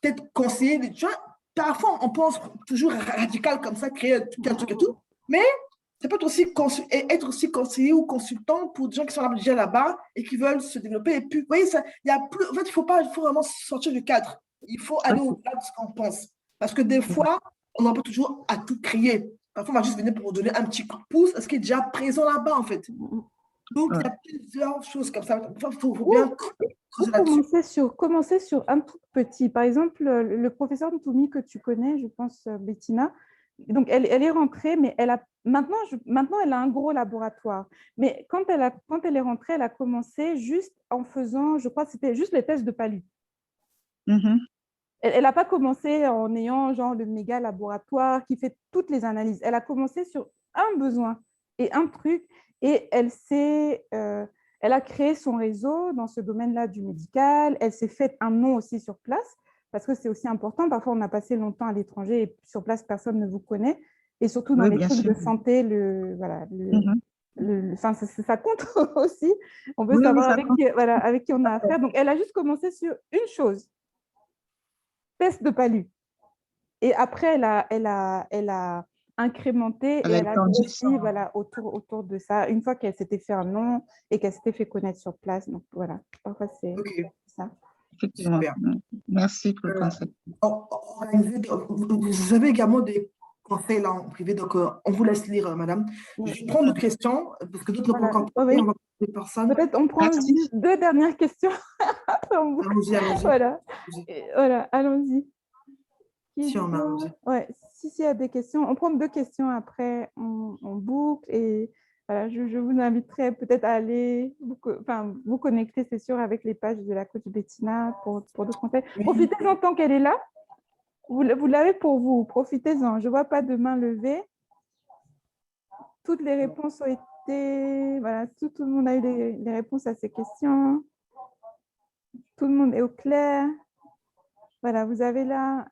peut-être conseiller des gens. Parfois, on pense toujours radical comme ça, créer un truc et tout, mais ça peut être aussi être aussi conseiller ou consultant pour des gens qui sont déjà là-bas et qui veulent se développer. Et puis, vous voyez, ça, il y a plus, en fait, il faut vraiment sortir du cadre. Il faut aller au-delà de ce qu'on pense. Parce que des fois, on n'a pas toujours à tout créer. Parfois, on va juste venir pour donner un petit coup de pouce à ce qui est déjà présent là-bas, en fait. Donc, il y a plusieurs choses comme ça. Il faut bien creuser là-dessus. Commencer sur un tout petit. Par exemple, le professeur Ntoumi que tu connais, je pense, Bettina, donc elle est rentrée, mais maintenant, elle a un gros laboratoire. Mais quand elle est rentrée, elle a commencé juste en faisant, je crois que c'était juste les tests de palu. Elle n'a pas commencé en ayant genre le méga laboratoire qui fait toutes les analyses. Elle a commencé sur un besoin et un truc. Et elle a créé son réseau dans ce domaine-là du médical. Elle s'est fait un nom aussi sur place, parce que c'est aussi important. Parfois, on a passé longtemps à l'étranger et sur place, personne ne vous connaît. Et surtout dans les trucs de santé, ça compte aussi. On veut savoir avec qui on a affaire. Donc, elle a juste commencé sur une chose, test de palu. Et après, elle a incrémenté et elle a grossi autour de ça, une fois qu'elle s'était fait un nom et qu'elle s'était fait connaître sur place. Donc voilà, parfois c'est ça. Super. Merci pour le conseil. Vous avez également des conseils là en privé, donc on vous laisse lire, madame. Je vais prendre d'autres questions, parce que d'autres ne peuvent pas parler, personnes. Peut-être on prend deux dernières questions. Allons-y. Voilà, allons-y. Si on a. Ouais, s'il y a des questions, on prend deux questions après, on boucle et voilà, je vous inviterai peut-être à aller vous connecter, c'est sûr, avec les pages de la coach Bettina pour d'autres conseils. Profitez-en tant qu'elle est là. Vous l'avez pour vous, profitez-en. Je ne vois pas de main levée. Toutes les réponses ont été… Voilà, tout le monde a eu les réponses à ces questions. Tout le monde est au clair. Voilà, vous avez là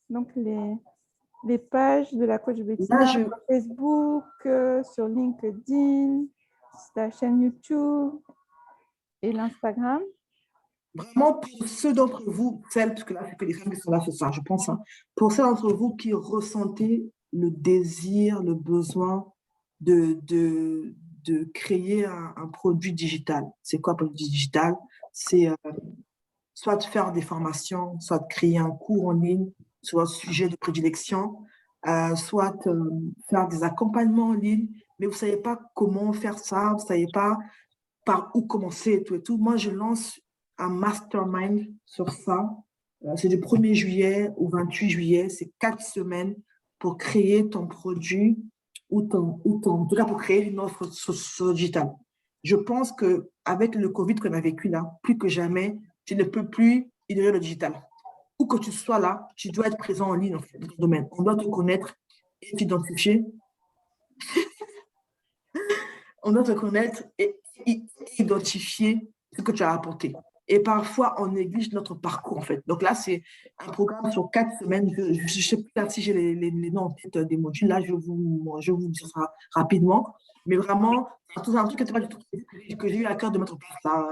donc les pages de la coach Bettina sur Facebook, sur LinkedIn, sur la chaîne YouTube et l'Instagram. Vraiment, pour ceux d'entre vous, parce que là, c'est que les femmes qui sont là ce soir, je pense, pour ceux d'entre vous qui ressentez le désir, le besoin de créer un produit digital. C'est quoi un produit digital? C'est soit de faire des formations, soit de créer un cours en ligne, sur un sujet de prédilection, soit faire des accompagnements en ligne, mais vous ne savez pas comment faire ça, vous ne savez pas par où commencer et tout et tout. Moi, je lance un mastermind sur ça. C'est du 1er juillet au 28 juillet. C'est 4 semaines pour créer ton produit ou en tout cas pour créer une offre sur le digital. Je pense qu'avec le Covid qu'on a vécu là, plus que jamais, tu ne peux plus ignorer le digital. Où que tu sois là, tu dois être présent en ligne en fait, dans ton domaine. On doit te connaître et t'identifier. On doit te connaître et identifier ce que tu as apporté. Et parfois, on néglige notre parcours, en fait. Donc là, c'est un programme sur 4 semaines. Je ne sais pas si j'ai les noms en tête des modules. Là, je vous dis ça rapidement. Mais vraiment, c'est un truc que j'ai eu à cœur de mettre en place là,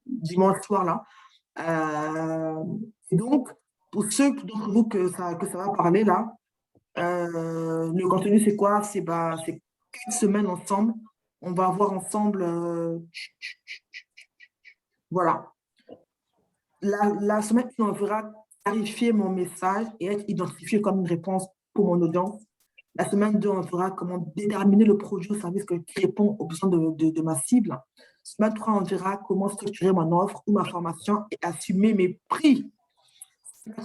dimanche soir. Là. Et donc, pour ceux d'entre vous que ça va parler, là, le contenu, c'est quoi? C'est 4 semaines ensemble. On va voir ensemble, voilà. La semaine qui on verra clarifier mon message et être identifié comme une réponse pour mon audience. La semaine 2, on verra comment déterminer le produit ou service qui répond aux besoins de ma cible. Semaine 3, on verra comment structurer mon offre ou ma formation et assumer mes prix.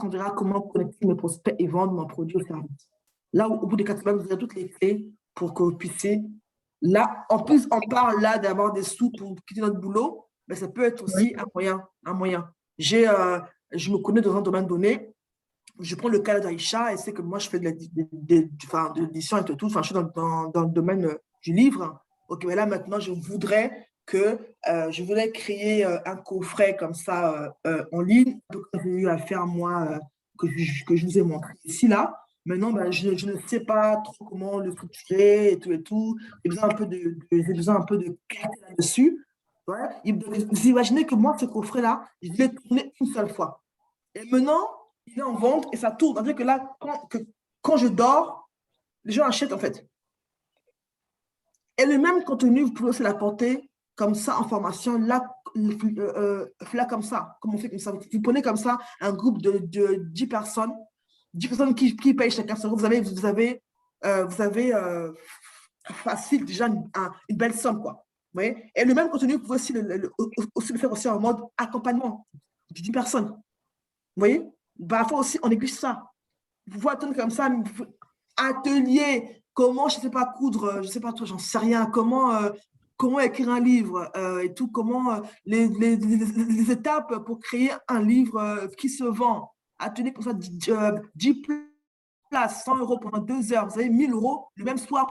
On verra comment connecter mes prospects et vendre mon produit ou service. Là, au bout des 4 semaines, vous aurez toutes les clés pour que vous puissiez. Là, en plus, on parle là d'avoir des sous pour quitter notre boulot, mais ça peut être aussi un moyen. Je me connais dans un domaine donné. Je prends le cas d'Aïcha et c'est que moi, je fais de l'édition et tout. Enfin, je suis dans le domaine du livre. Ok, mais là, maintenant, je voudrais créer un coffret comme ça en ligne, un peu comme j'ai eu à faire moi, que je vous ai montré ici, là. Maintenant, je ne sais pas trop comment le structurer et tout. J'ai besoin un peu de clarté là-dessus. Ouais. Vous imaginez que moi, ce coffret-là, je l'ai tourné une seule fois. Et maintenant, il est en vente et ça tourne. C'est-à-dire que là, quand je dors, les gens achètent en fait. Et le même contenu, vous pouvez aussi l'apporter comme ça en formation, là comme ça, comme on fait comme ça. Vous prenez comme ça un groupe de 10 personnes, 10 personnes qui payent chacun son groupe. Vous avez facile déjà une belle somme, quoi. Vous voyez? Et le même contenu, vous pouvez aussi le faire aussi en mode accompagnement de 10 personnes. Vous voyez? Parfois aussi, on néglige ça. Vous voyez comme ça, atelier, comment, je ne sais pas, coudre, je ne sais pas, toi, j'en sais rien, comment écrire un livre et tout, comment les étapes pour créer un livre qui se vend. Atelier pour ça, 10 places, 100 € pendant 2 heures, vous avez 1 000 €, le même soir,